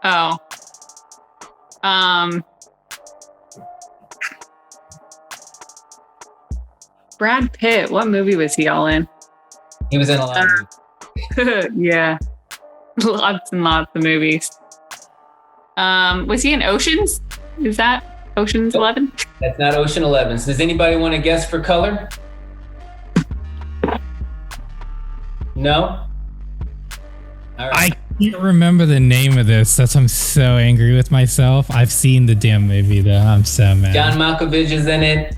Oh. Brad Pitt. What movie was he all in? He was in a lot of movies. Yeah. Lots and lots of movies. Was he in Oceans? Is that Oceans 11? That's not Ocean 11. So does anybody want to guess for color? No? All right. I can't remember the name of this. That's why I'm so angry with myself. I've seen the damn movie though. I'm so mad. John Malkovich is in it.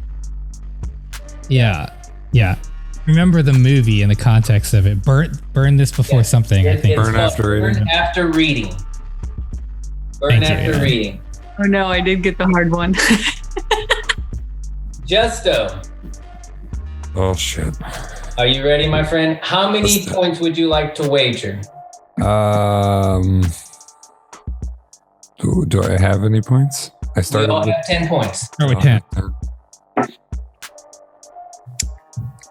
Yeah. Remember the movie in the context of it. Burn this before something. I think. It's Burn called after reading. Burn after reading. Burn Thank you, after yeah. reading. Oh no, I did get the hard one. Justo, Oh, shit. are you ready, my friend? How many points would you like to wager? Do I have any points? I We started all with have 10 points. Start with 10.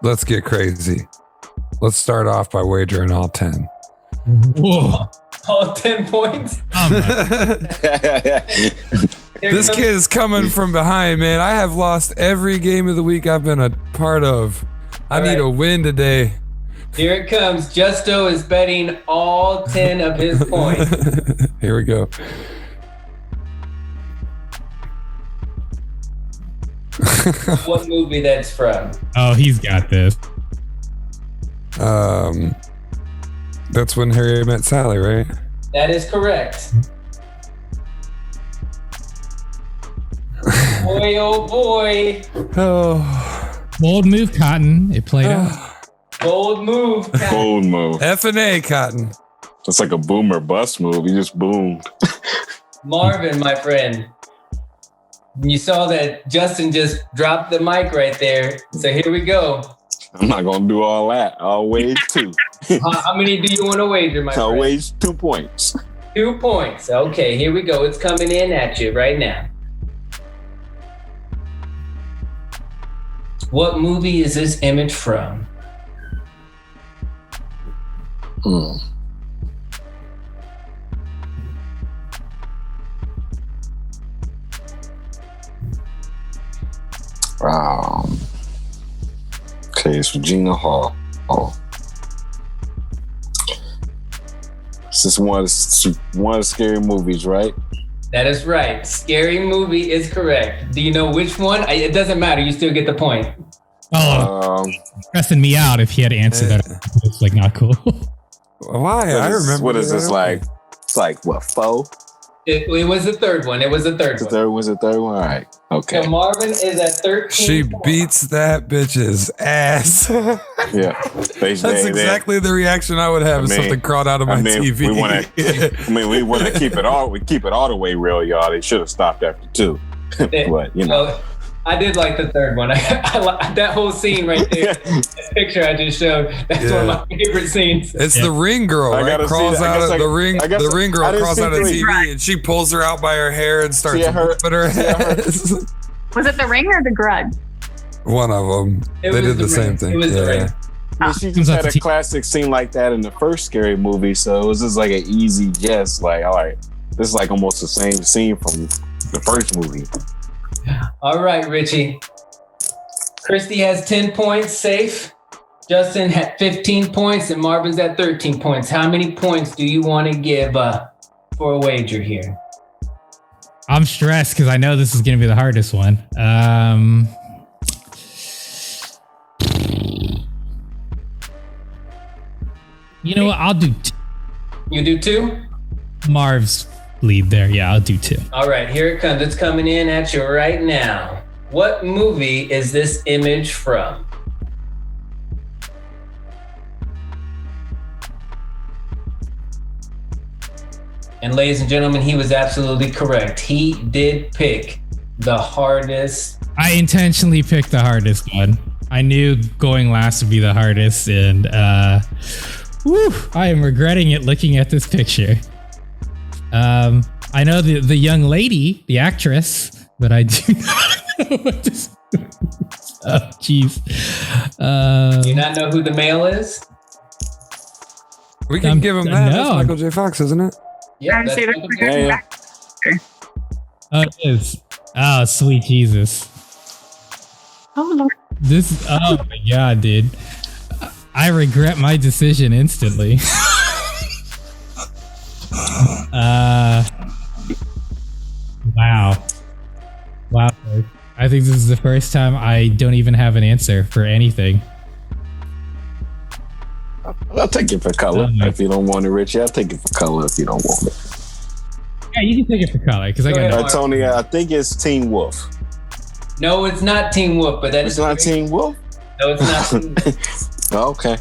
Let's get crazy. Let's start off by wagering all 10. Whoa. All 10 points? Oh my. Here This comes- kid is coming from behind, man. I have lost every game of the week I've been a part of. I need a win today. Here it comes. Justo is betting all 10 of his points. Here we go. What movie that's from? Oh, he's got this. That's When Harry Met Sally, right? That is correct. Boy, oh boy. Oh, Bold move, Cotton. It played out. Bold move. Pat. Bold move. F&A, Cotton. It's like a boom or bust move. You just boomed. Marvin, my friend. You saw that Justin just dropped the mic right there. So here we go. I'm not gonna do all that. I'll wage 2. How many do you want to wager, my I'll friend? wage 2 points. 2 points. Okay, here we go. It's coming in at you right now. What movie is this image from? Okay, it's Regina Hall. This is one of the scary movies, right? That is right. Scary movie is correct. Do you know which one? It doesn't matter. You still get the point. Oh, stressing me out if he had answered that. It's like not cool. Why? I remember. What is this like? It's like what, 4? It was the third one. It was the third one. Was the third one? All right. Okay. So Marvin is at 13. She beats that bitch's ass. Yeah. That's exactly the reaction I would have if something crawled out of my TV. We want to keep it all. We keep it all the way real, y'all. They should have stopped after 2. But you know. I did like the third one. That whole scene right there, that picture I just showed, that's one of my favorite scenes. It's the ring girl, right? Crawls out of the ring. The ring girl crawls out of TV and she pulls her out by her hair and starts whipping her head. Was it the ring or the grudge? One of them. They did the same thing. It was the ring. Well, she just had a classic scene like that in the first Scary Movie, so it was just like an easy guess. Like, all right, this is like almost the same scene from the first movie. All right, Richie. Christy has 10 points, safe. Justin had 15 points, and Marvin's at 13 points. How many points do you want to give for a wager here? I'm stressed because I know this is going to be the hardest one. You know what? I'll do. You do 2? Marv's lead there. Yeah, I'll do 2. All right, here it comes. It's coming in at you right now. What movie is this image from? And ladies and gentlemen, he was absolutely correct. He did pick the hardest. I intentionally picked the hardest one. I knew going last would be the hardest, and I am regretting it looking at this picture. I know the young lady, the actress, but I do not know what this. Oh, jeez. Do you not know who the male is? We can give him that. No. That's Michael J. Fox, isn't it? Yeah, I'd say Michael that's J. Oh, it is. Oh, sweet Jesus. Oh, Lord. Oh my God, dude. I regret my decision instantly. Wow. I think this is the first time I don't even have an answer for anything. I'll take it for color if you don't want it, Richie. I'll take it for color if you don't want it. Yeah, you can take it for color because I got Tony, I think it's Teen Wolf. No, it's not Teen Wolf, but that It's not Teen Wolf? No, it's not Teen Wolf. Okay.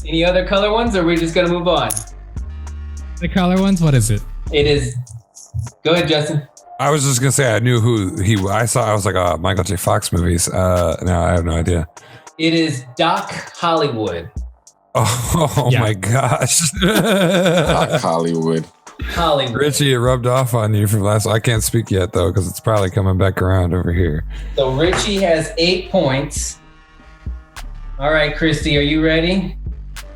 Any other color ones, or are we just gonna move on? the color ones. What is it? It is. Go ahead, Justin. I was just gonna say I knew who he. I was like, Michael J. Fox movies. No, I have no idea. It is Doc Hollywood. Oh Yeah. my gosh. Hollywood. Richie, it rubbed off on you from last. I can't speak yet though because it's probably coming back around over here. So Richie has 8 points. All right, Christy, are you ready?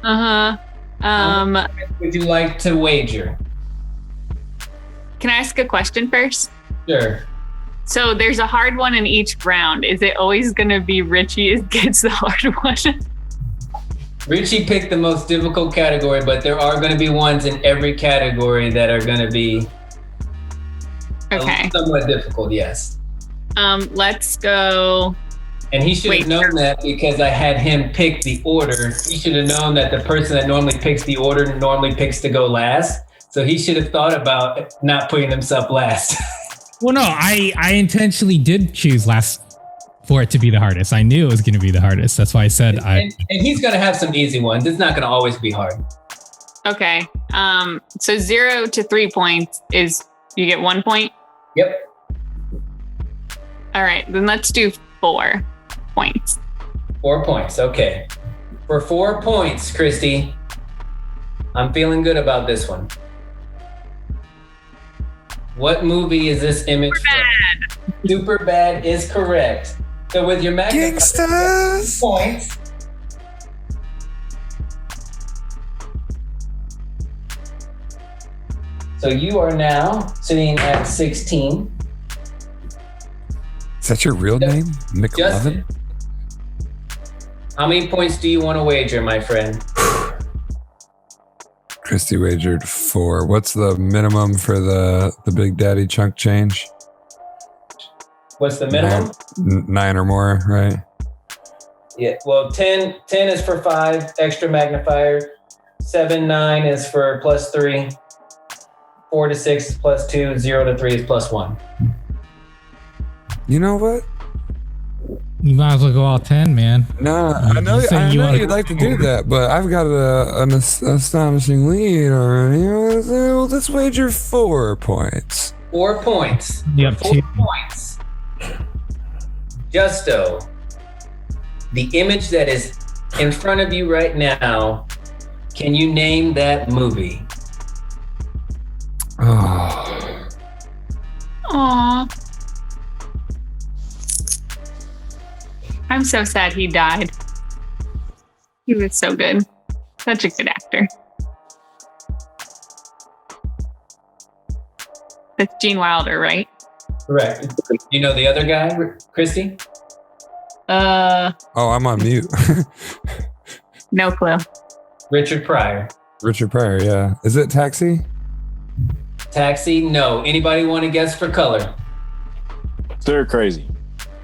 How much would you like to wager? Can I ask a question first? Sure. So there's a hard one in each round. Is it always going to be Richie gets the hard one? Richie picked the most difficult category, but there are going to be ones in every category that are going to be somewhat difficult, yes. Let's go. And he should have known that because I had him pick the order. He should have known that the person that normally picks the order normally picks to go last. So he should have thought about not putting himself last. Well, no, I intentionally did choose last for it to be the hardest. I knew it was going to be the hardest. That's why I said and he's going to have some easy ones. It's not going to always be hard. Okay. So 0 to 3 points is you get 1 point? Yep. All right. Then let's do 4 points. 4 points. Okay. For 4 points, Christy, I'm feeling good about this one. What movie is this image from? Superbad is correct. So with your Gangsters points, so you are now sitting at 16. Is that your real name, McLovin? Justin, how many points do you want to wager, my friend? Christy wagered 4. What's the minimum for the Big Daddy chunk change? What's the minimum? 9 or more, right? Yeah. Well, 10 is for 5 extra magnifier. 7, 9 is for +3. 4 to 6 is +2. 0 to 3 is +1. You know what? You might as well go all 10, man. No, I know you'd like to do that, but I've got an astonishing lead already. Well, let's wager 4 points. 4 points. You have 2 points. Justo, the image that is in front of you right now, can you name that movie? Oh. Aw. I'm so sad he died. He was so good. Such a good actor. That's Gene Wilder, right? Correct. You know the other guy, Christy? Oh, I'm on mute. No clue. Richard Pryor. Richard Pryor, yeah. Is it Taxi? Taxi? No. Anybody want to guess for color? Stir crazy.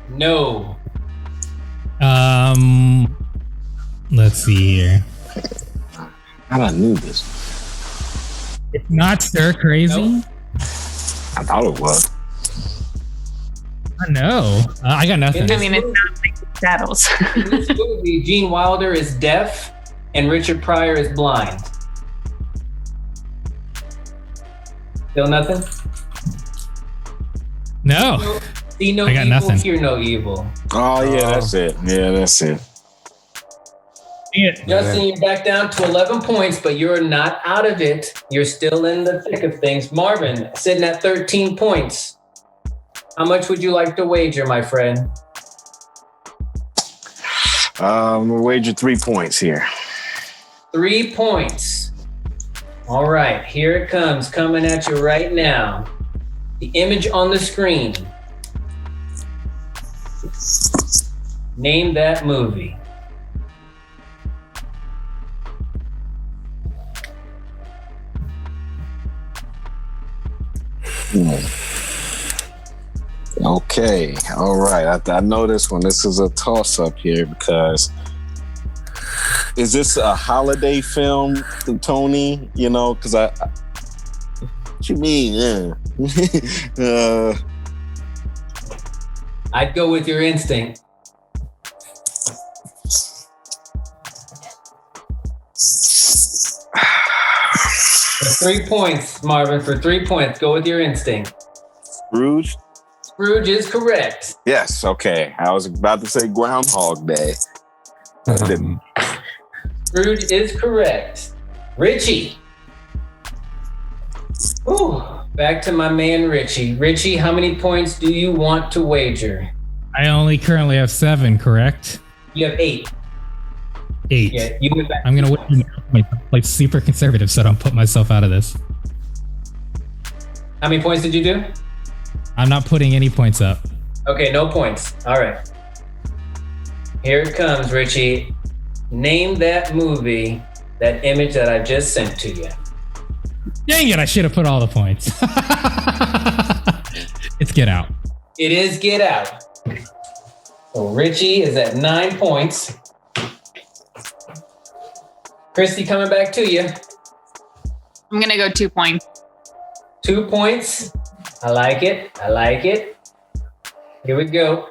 No. Let's see here. I knew this. It's not stir crazy. Nope. I thought it was. I know. I got nothing. In I mean, it's not like Saddles. In this movie, Gene Wilder is deaf and Richard Pryor is blind. Still nothing? No. See no I got evil, nothing. hear no evil. Oh, yeah, that's it. Yeah, that's it. Justin, you're back down to 11 points, but you're not out of it. You're still in the thick of things. Marvin, sitting at 13 points. How much would you like to wager, my friend? We'll wager 3 points here. 3 points. All right, here it comes, coming at you right now. The image on the screen. Name that movie. Okay, all right. I know this one. This is a toss-up here because is this a holiday film, Tony? You know, because what you mean? Yeah. I'd go with your instinct. For 3 points, Marvin, for 3 points, go with your instinct. Scrooge? Scrooge is correct. Yes, okay. I was about to say Groundhog Day. I didn't. Scrooge is correct. Richie. Ooh, back to my man Richie. Richie, how many points do you want to wager? I only currently have 7, correct? You have 8. 8. Yeah, you went back. I'm gonna like super conservative, so I don't put myself out of this. How many points did you do? I'm not putting any points up. Okay, no points. All right. Here it comes, Richie. Name that movie, that image that I just sent to you. Dang it, I should have put all the points. It's Get Out. It is Get Out. So Richie is at 9 points. Christy, coming back to you. I'm going to go 2 points. 2 points. I like it. I like it. Here we go.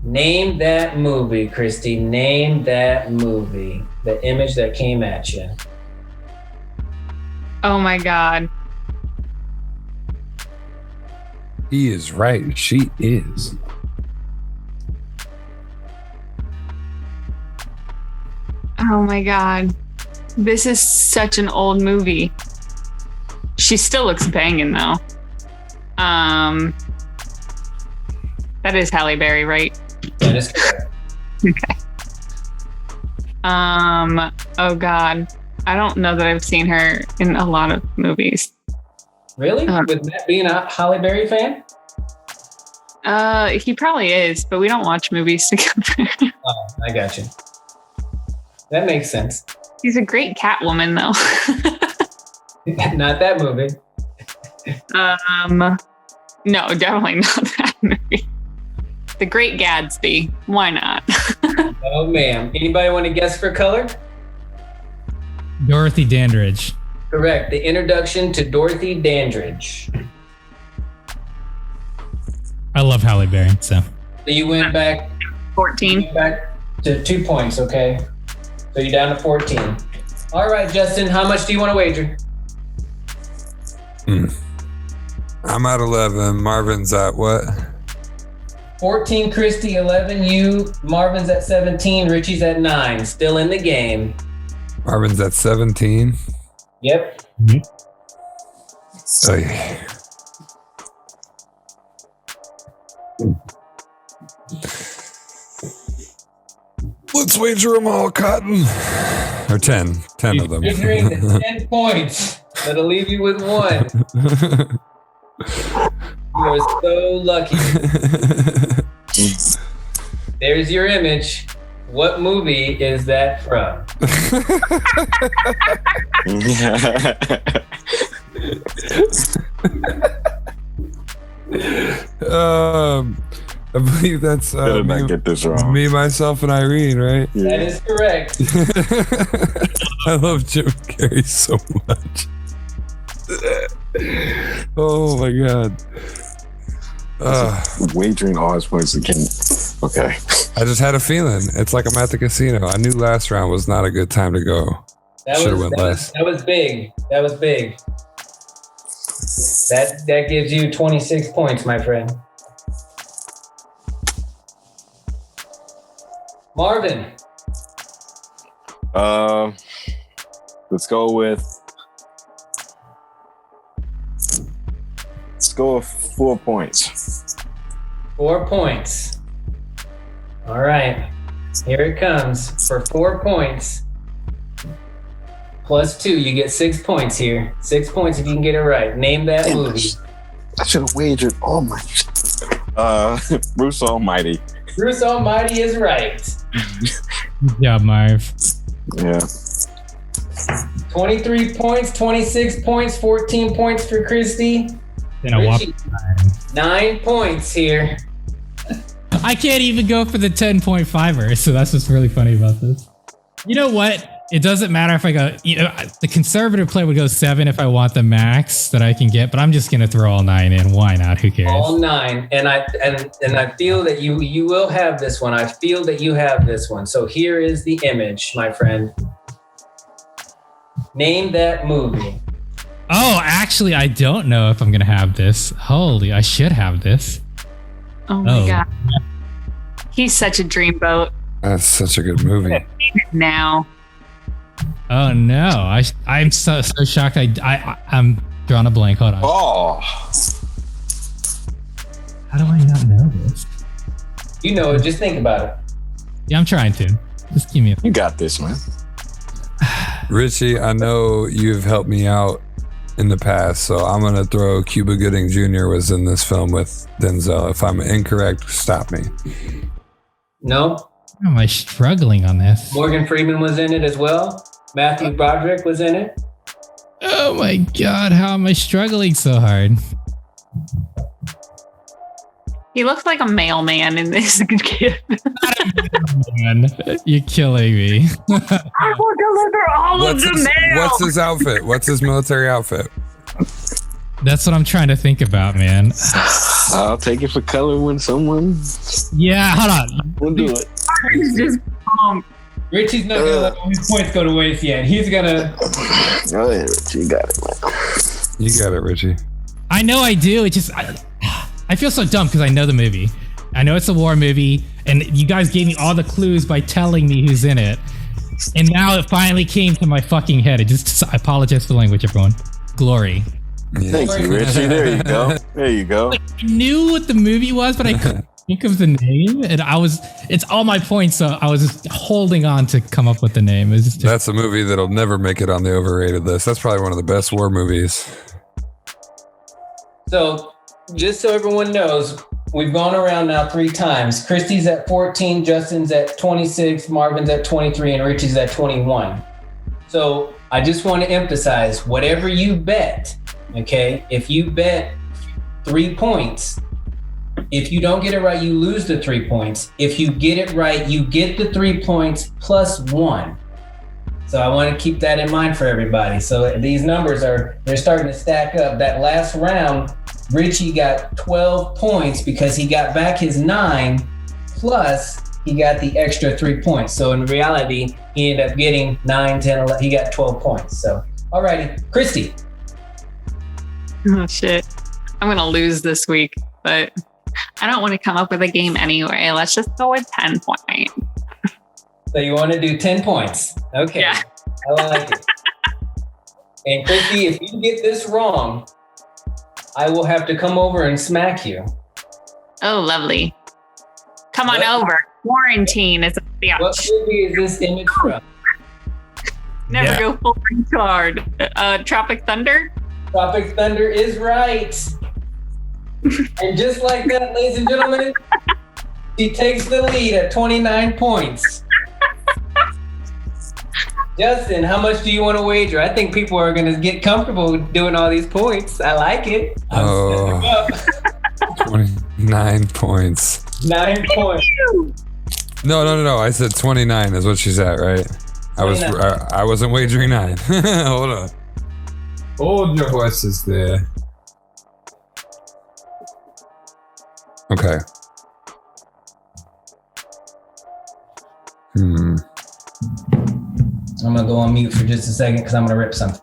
Name that movie, Christy. Name that movie. The image that came at you. Oh my God. He is right. She is. Oh my God. This is such an old movie. She still looks banging though. That is Halle Berry, right? That is correct. Okay. Oh God. I don't know that I've seen her in a lot of movies. Really? With Matt being a Halle Berry fan? He probably is, but we don't watch movies together. Oh, I got you. That makes sense. She's a great Catwoman, though. Not that movie. No, definitely not that movie. The Great Gatsby. Why not? Oh, ma'am. Anybody want to guess for color? Dorothy Dandridge. Correct. The Introduction to Dorothy Dandridge. I love Halle Berry, so. So you went back 14. back to 2 points, okay? So you're down to 14. All right, Justin, how much do you want to wager? I'm at 11. Marvin's at what? 14, Christy, 11, you. Marvin's at 17, Richie's at 9. Still in the game. Marvin's at 17. Yep. Oh, yeah. Let's wager them all, Cotton. Or 10. 10 of them. Figuring the 10 points. That'll leave you with 1. You are so lucky. There's your image. What movie is that from? I believe that's Better not get this wrong. Me, Myself, and Irene, right? Yeah. That is correct. I love Jim Carrey so much. Oh my god. Wagering odds points again. Okay. I just had a feeling. It's like I'm at the casino. I knew last round was not a good time to go. Should've went less. That was big. That was big. That gives you 26 points, my friend. Marvin. Let's go with 4 points. 4 points. All right. Here it comes. For 4 points. Plus 2, you get 6 points here. 6 points if you can get it right. Name that movie. I should have wagered all my Bruce Almighty. Bruce Almighty is right. Good job, Marv. Yeah. 23 points, 26 points, 14 points for Christy. Then a whopping Richie, 9 points here. I can't even go for the 10.5er, so that's what's really funny about this. You know what? It doesn't matter if I go, the conservative play would go 7 if I want the max that I can get, but I'm just going to throw all 9 in. Why not? Who cares? All 9. And I feel that you will have this one. I feel that you have this one. So here is the image, my friend. Name that movie. Oh, actually, I don't know if I'm going to have this. Holy, I should have this. Oh my god. He's such a dreamboat. That's such a good movie. Now. Oh no, I'm so shocked. I'm drawing a blank. Hold on. Oh. How do I not know this? You know it. Just think about it. Yeah, I'm trying to. Just give me a. You got this, man. Richie, I know you've helped me out in the past, so I'm going to throw Cuba Gooding Jr. was in this film with Denzel. If I'm incorrect, stop me. No. How am I struggling on this? Morgan Freeman was in it as well. Matthew Broderick was in it. Oh my god, how am I struggling so hard? He looks like a mailman in this kid. Man, you're killing me. I will deliver all of the mail. What's his outfit? What's his military outfit? That's what I'm trying to think about, man. I'll take it for color when someone Yeah, hold on. will do it. He's just pumped. Richie's not gonna let all his points go to waste yet. He's gonna. Oh yeah, Richie, you got it, man. You got it, Richie. I know I do. It just I feel so dumb because I know the movie. I know it's a war movie, and you guys gave me all the clues by telling me who's in it. And now it finally came to my fucking head. I apologize for the language, everyone. Glory. Yeah. Thank you, Richie. There you go. There you go. Like, I knew what the movie was, but I couldn't think of the name. And it's all my points, so I was just holding on to come up with the name. That's a movie that'll never make it on the overrated list. That's probably one of the best war movies. So, just so everyone knows, we've gone around now 3 times. Christy's at 14, Justin's at 26, Marvin's at 23, and Richie's at 21. So I just want to emphasize, whatever you bet, okay, if you bet 3 points, if you don't get it right, you lose the 3 points. If you get it right, you get the 3 points plus 1. So I want to keep that in mind for everybody. So these numbers they're starting to stack up. That last round, Richie got 12 points because he got back his 9, plus he got the extra 3 points. So in reality, he ended up getting 9, 10, 11, he got 12 points. So, alrighty, Christy. Oh shit. I'm gonna lose this week, but I don't want to come up with a game anyway. Let's just go with 10 points. So you want to do 10 points. Okay. Yeah. I like it. And Christy, if you get this wrong, I will have to come over and smack you. Oh, lovely. Come on over. Quarantine is a bitch. What movie is this image from? Never go full card. Tropic Thunder? Tropic Thunder is right. And just like that, ladies and gentlemen, she takes the lead at 29 points. Justin, how much do you want to wager? I think people are going to get comfortable doing all these points. I like it. I'm setting up. 29 points. 9 points. No. I said 29 is what she's at, right? I wasn't wagering 9. Hold on. Hold your horses there. Okay. I'm going to go on mute for just a second because I'm going to rip something.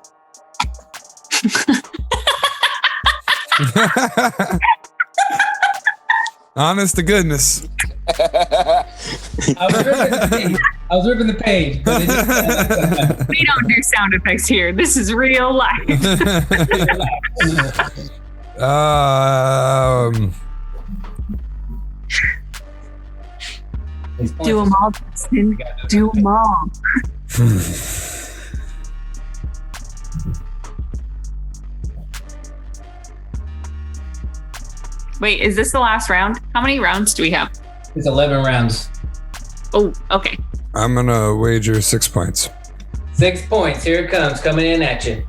Honest to goodness. I was ripping the page. But We don't do sound effects here. This is real life. Do them all, Justin. Do them all. Wait, is this the last round? How many rounds do we have? It's 11 rounds. Oh, okay. I'm going to wager 6 points. 6 points. Here it comes, coming in at you.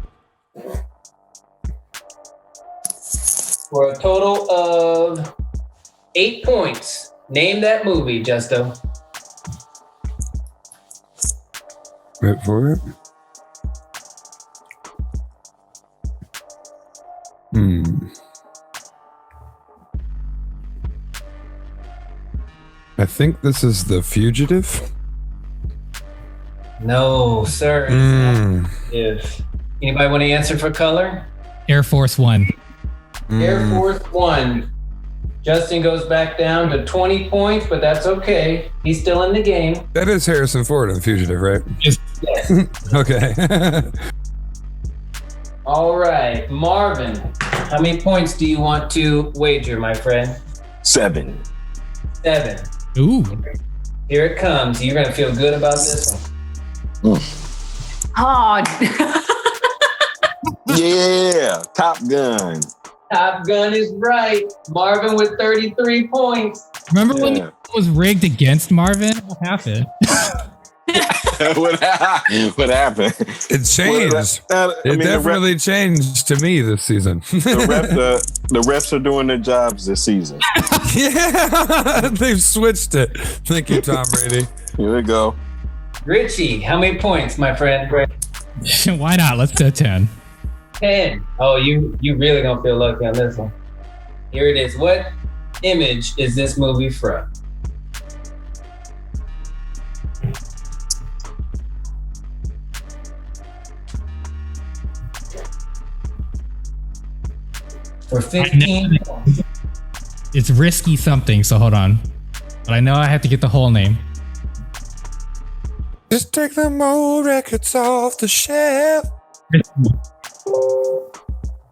For a total of 8 points. Name that movie, Justo. Wait for it. I think this is The Fugitive. No, sir. It's not. If anybody want to answer for color? Air Force One. Air Force One. Justin goes back down to 20 points, but that's okay. He's still in the game. That is Harrison Ford in The Fugitive, right? Yes. Okay. All right, Marvin, how many points do you want to wager, my friend? 7. 7. Ooh. Here it comes. You're going to feel good about this one. Oh, Yeah, Top Gun. Top Gun is right. Marvin with 33 points. Remember when it was rigged against Marvin? What happened? What happened? It changed. It definitely changed to me this season. The refs are doing their jobs this season. Yeah, they've switched it. Thank you, Tom Brady. Here we go. Richie, how many points, my friend? Why not? Let's do 10. 10. Oh, you really gonna feel lucky on this one. Here it is. What image is this movie from? For 15 points. It's risky something, so hold on. But I know I have to get the whole name. Just take them old records off the shelf.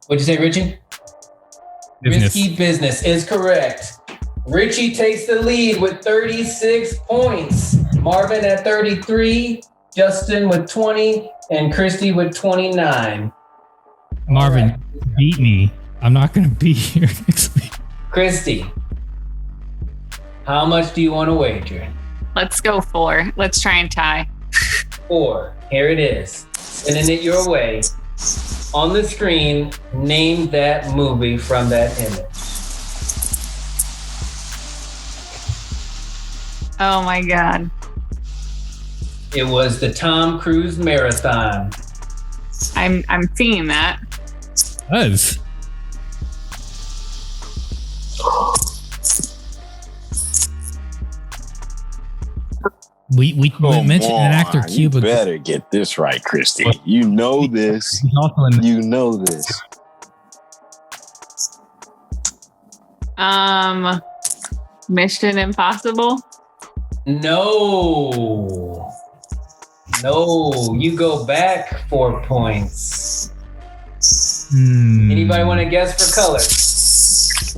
What'd you say, Richie? Business. Risky Business is correct. Richie takes the lead with 36 points. Marvin at 33, Justin with 20, and Christy with 29. Marvin, beat me. I'm not going to be here next week. Christy, how much do you want to wager? let's go 4. Let's try and tie. 4. Here it is. Sending it your way. On the screen, name that movie from that image. Oh my God. It was the Tom Cruise marathon. I'm seeing that. Was. We mentioned an actor Cuba. You better get this right, Christy. You know this. He's also in You know this. Mission Impossible. No, you go back 4 points. Anybody want to guess for color?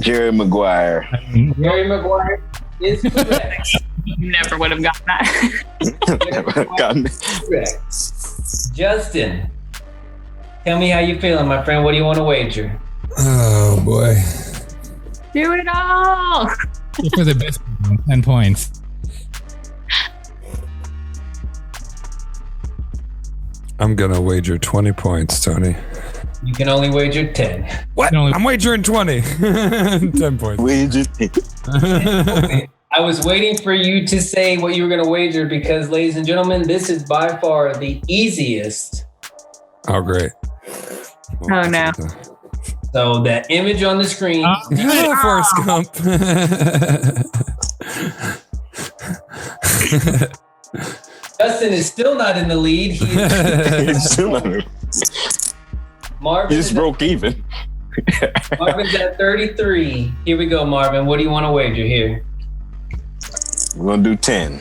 Jerry Maguire. Jerry Maguire is correct. Never would have gotten that. Correct. Justin, tell me how you feeling, my friend. What do you want to wager? Oh boy. Do it all. for the best 10 points. I'm gonna wager 20 points, Tony. You can only wager 10. What? I'm wagering 20. 10 points. Wager. I was waiting for you to say what you were going to wager because, ladies and gentlemen, this is by far the easiest. Oh, great. Oh, no. So the image on the screen. Forrest Gump. Justin is still not in the lead. He's still not. Marvin He just broke even. Marvin's at 33. Here we go, Marvin. What do you want to wager here? We're going to do 10.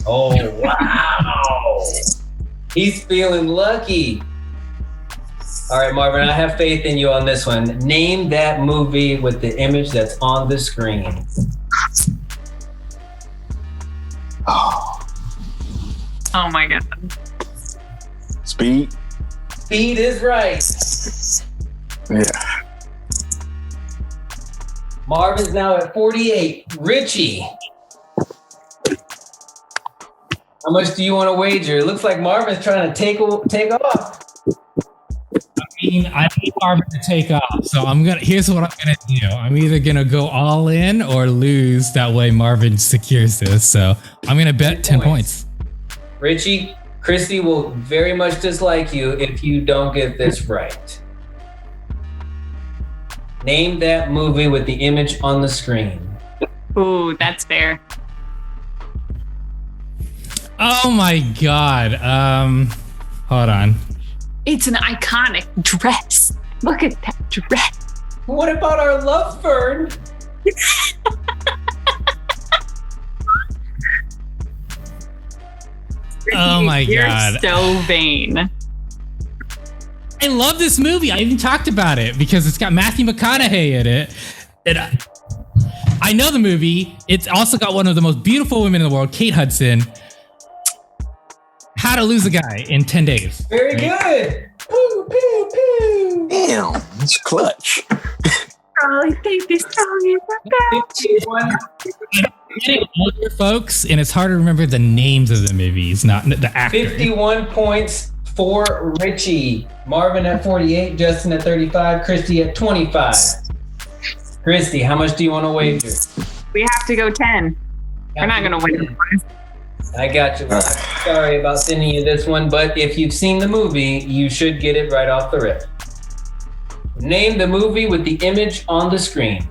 Oh, wow. He's feeling lucky. All right, Marvin, I have faith in you on this one. Name that movie with the image that's on the screen. Oh. Oh my God. Speed. Speed is right. Yeah. Marvin's now at 48. Richie. How much do you want to wager? It looks like Marvin's trying to take off. I mean, I need Marvin to take off. So here's what I'm gonna do. I'm either gonna go all in or lose. That way Marvin secures this. So I'm gonna bet 10 points. Richie, Christy will very much dislike you if you don't get this right. Name that movie with the image on the screen. Ooh, that's fair. Oh my God. Hold on. It's an iconic dress. Look at that dress. What about our love fern? Oh my You're God. so vain. I love this movie. I even talked about it because it's got Matthew McConaughey in it. And I know the movie. It's also got one of the most beautiful women in the world, Kate Hudson. How to Lose a Guy in 10 Days. Very good. Pew, pew, pew. Damn, it's clutch. Charlie, think this song is about you. 51. Getting older, folks, and it's hard to remember the names of the movies, not the actors. 51 points for Richie. Marvin at 48, Justin at 35, Christy at 25. Christy, how much do you want to wager? We have to go 10. We're not going to win. I got you. Well, I'm sorry about sending you this one, but if you've seen the movie, you should get it right off the rip. Name the movie with the image on the screen.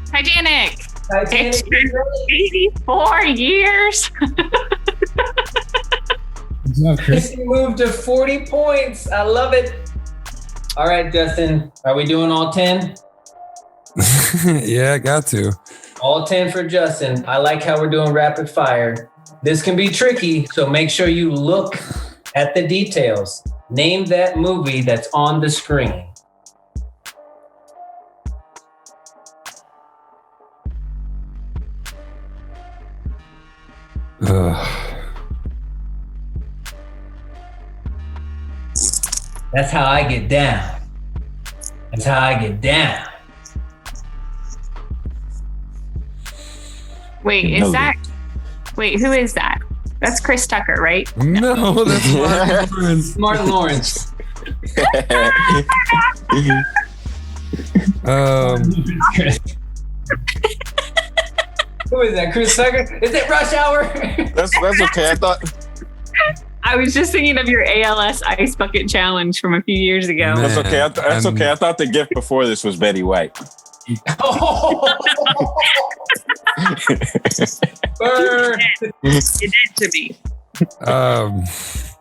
Titanic. Titanic. It's been 84 years. Christy moved to 40 points. I love it. All right, Justin, are we doing all 10? Yeah, I got to. All 10 for Justin. I like how we're doing rapid fire. This can be tricky, so make sure you look at the details. Name that movie that's on the screen. That's how I get down. That's how I get down. Wait, who is that? That's Chris Tucker, right? No, that's Martin Lawrence. Martin Lawrence. Who is that? Chris Tucker? Is it Rush Hour? That's okay. I thought I was just thinking of your ALS Ice Bucket Challenge from a few years ago. Man. that's okay. That's okay. I thought the gift before this was Betty White. Burn. You did to me.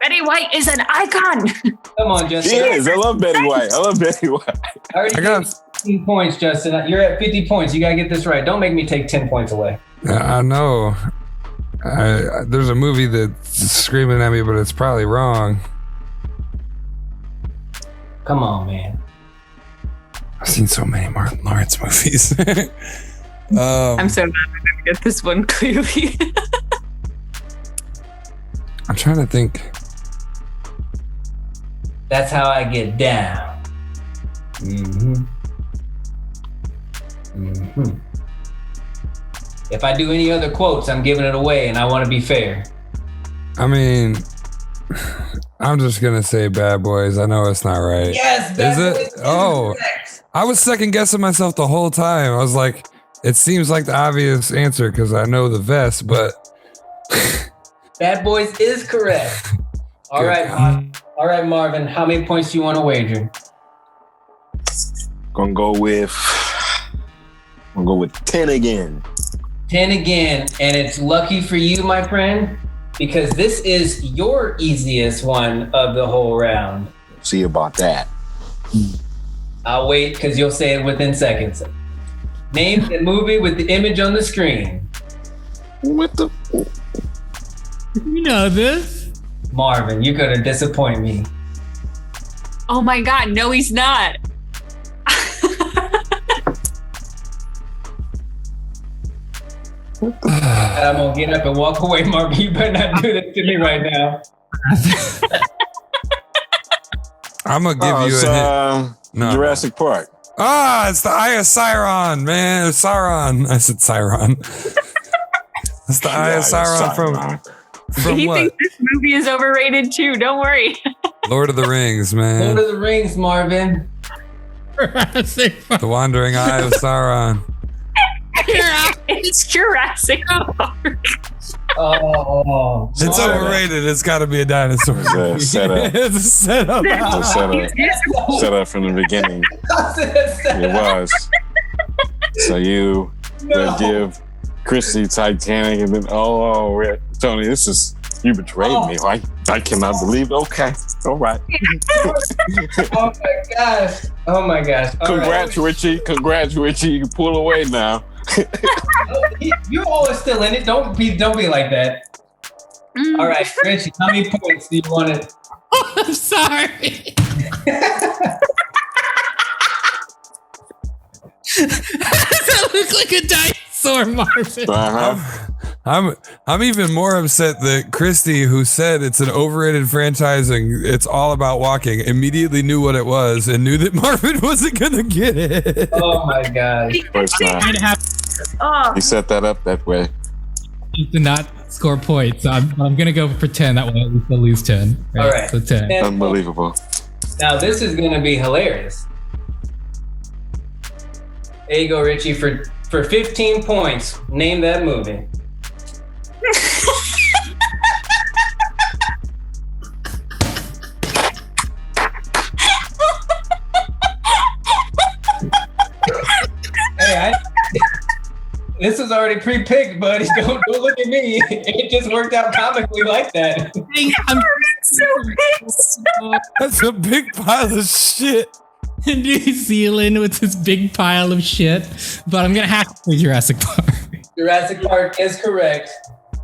Betty White is an icon. Come on, Justin. She is. I love Betty White. I I got 15 points, Justin. You're at 50 points. You got to get this right. Don't make me take 10 points away. I know. There's a movie that's screaming at me, but it's probably wrong. Come on, man. I've seen so many Martin Lawrence movies. I'm so glad I didn't get this one clearly. I'm trying to think. That's how I get down. If I do any other quotes, I'm giving it away, and I want to be fair. I mean, I'm just gonna say Bad Boys. I know it's not right. Yes, Bad Is it? Oh, I was second guessing myself the whole time. I was like, it seems like the obvious answer because I know the vest, but Bad Boys is correct. All right, Marvin. How many points do you want to wager? Gonna go with 10 again. 10 again, and it's lucky for you, my friend, because this is your easiest one of the whole round. See about that. I'll wait because you'll say it within seconds. Name the movie with the image on the screen. What the? You know this. Marvin, you're gonna disappoint me. Oh my God, no, he's not. I'm gonna get up and walk away, Marvin. You better not do this to me right now. I'm gonna give you a hint. No. Jurassic Park. It's the Eye of Sauron, man. Sauron. I said Sauron. It's the Eye of Sauron from He what? thinks this movie is overrated too. Don't worry. Lord of the Rings, man. Lord of the Rings, Marvin. The Wandering Eye of Sauron. It's Jurassic Park. Oh, It's overrated. It's got to be a dinosaur. It's a setup. It's a setup. It's a setup from the beginning. It was. So you would give Christy Titanic and then Tony, you betrayed me. I cannot believe it. Okay. All right. Oh my gosh. Congrats, Richie. You can pull away now. You're always still in it. Don't be like that. All right, Richie, how many points do you want it? I'm sorry. Does that look like a dinosaur, Marvin? I'm even more upset that Christy, who said it's an overrated franchise and it's all about walking, immediately knew what it was and knew that Marvin wasn't gonna get it. Oh my gosh. He set that up that way. You did not score points. So I'm gonna go for 10. That way at least I'll lose 10. All right. So 10. Unbelievable. Now this is gonna be hilarious. There you go, Richie. For 15 points, name that movie. This was already pre-picked, buddy. Don't look at me. It just worked out comically like that. I'm so pissed. That's a big pile of shit. New Zealand with this big pile of shit, but I'm gonna have to say Jurassic Park. Jurassic Park is correct.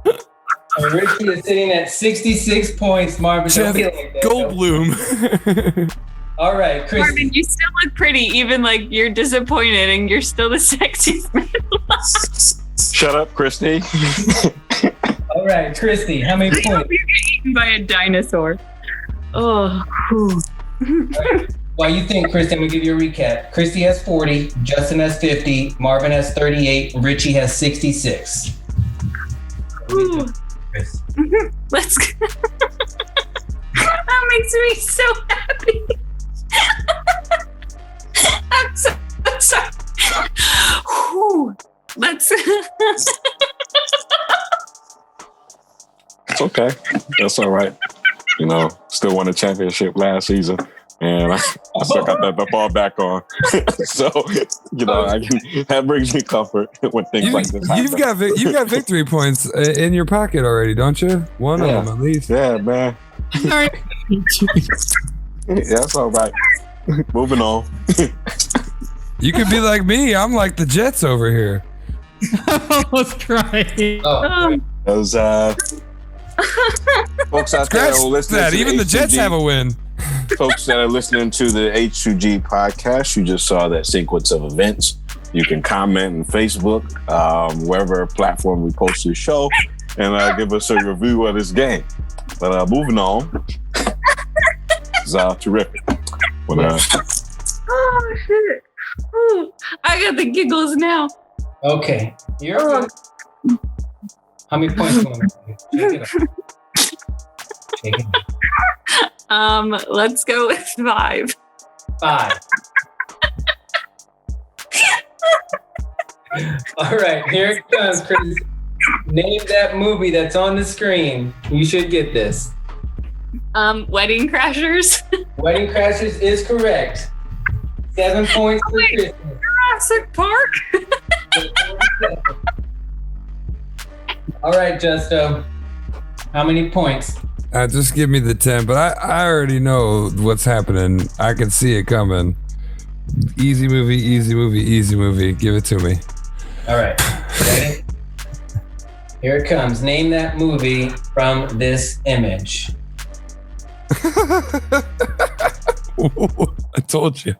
And Richie is sitting at 66 points. Marvin, don't feel like that. Goldblum. All right, Christy. Marvin, you still look pretty, even like you're disappointed, and you're still the sexiest man alive. Shut up, Christy. All right, Christy, how many I hope points? you get eaten by a dinosaur. Oh, whew. While you think, Christy, I'm gonna give you a recap. Christy has 40, Justin has 50, Marvin has 38, Richie has 66. Ooh. Chris. Let's go. That makes me so happy. I'm so sorry. Whew. Let's. It's okay. That's all right. You know, still won a championship last season, and I still got that to fall back on. So, you know, that brings me comfort when things like this happen. You've got victory points in your pocket already, don't you? One of them at least. Yeah, man. Sorry. That's all right. Moving on. You could be like me. I'm like the Jets over here. Almost crying. Those folks out there who listen that. to Even the Jets have a win. Folks that are listening to the H2G podcast, you just saw that sequence of events. You can comment on Facebook, wherever platform we post this show, and give us a review of this game. But moving on, it's terrific. But, Oh shit! Ooh, I got the giggles now. Okay, you're up. How many points do you want to make? Shake it up. Let's go with 5. 5. All right, here it comes, Chris. Name that movie that's on the screen. You should get this. Wedding Crashers. Wedding Crashers is correct. 7 points for Chris. Jurassic Park. All right, Justo. How many points? Just give me the 10, but I already know what's happening. I can see it coming. Easy movie, easy movie, easy movie. Give it to me. All right. Ready? Here it comes. Name that movie from this image. I told you.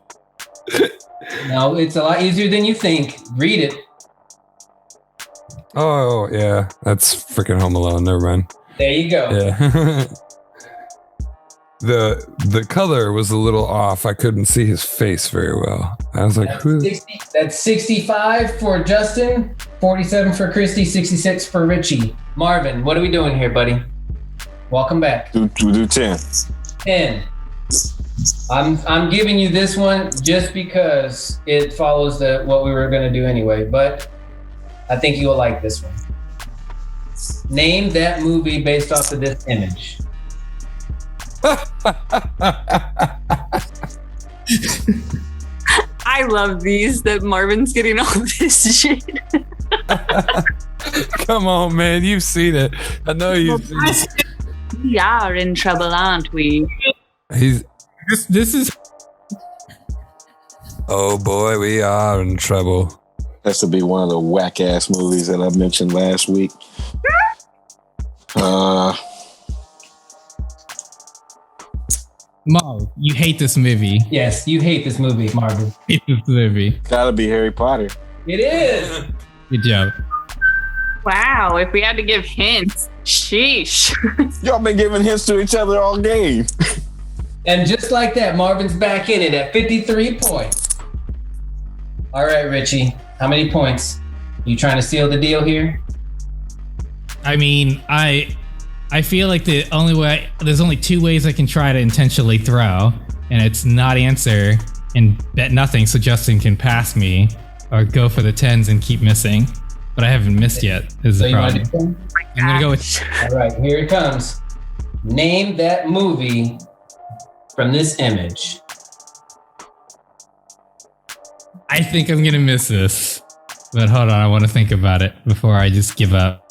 No, it's a lot easier than you think. Read it. Oh, yeah. That's freaking Home Alone. Never mind. There you go. Yeah. The color was a little off. I couldn't see his face very well. I was like, who? That's 65 for Justin, 47 for Christy, 66 for Richie. Marvin, what are we doing here, buddy? Welcome back. we do 10. 10. I'm giving you this one just because it follows what we were going to do anyway, but I think you'll like this one. Name that movie based off of this image. I love these that Marvin's getting all this shit. Come on, man. You've seen it. I know you've seen it. We are in trouble, aren't we? This is. Oh boy, we are in trouble. Has to be one of the whack ass movies that I mentioned last week. Mo, you hate this movie. Yes, you hate this movie, Marvin. Hate this movie. Gotta be Harry Potter. It is. Good job. Wow, if we had to give hints, sheesh. Y'all been giving hints to each other all game. And just like that, Marvin's back in it at 53 points. All right, Richie, how many points? You trying to seal the deal here? I mean, I feel like there's only 2 ways I can try to intentionally throw, and it's not answer and bet nothing so Justin can pass me, or go for the 10s and keep missing. But I haven't missed yet, is the problem. I'm gonna go with. All right, here it comes. Name that movie from this image. I think I'm gonna miss this, but hold on, I want to think about it before I just give up.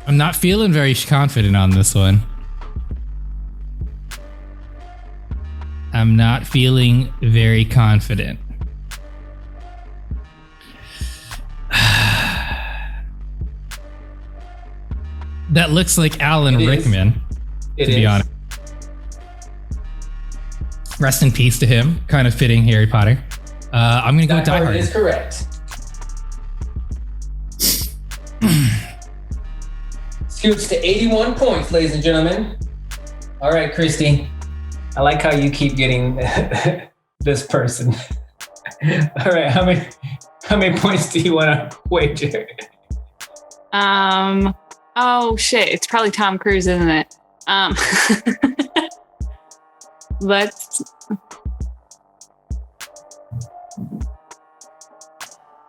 I'm not feeling very confident on this one. I'm not feeling very confident. That looks like Alan Rickman, to be honest. Rest in peace to him. Kind of fitting Harry Potter. I'm going to go with Die Hard. That is correct. Scoots to 81 points, ladies and gentlemen. All right, Christy. I like how you keep getting this person. All right, how many points do you want to wager? Oh shit, it's probably Tom Cruise, isn't it? Let's.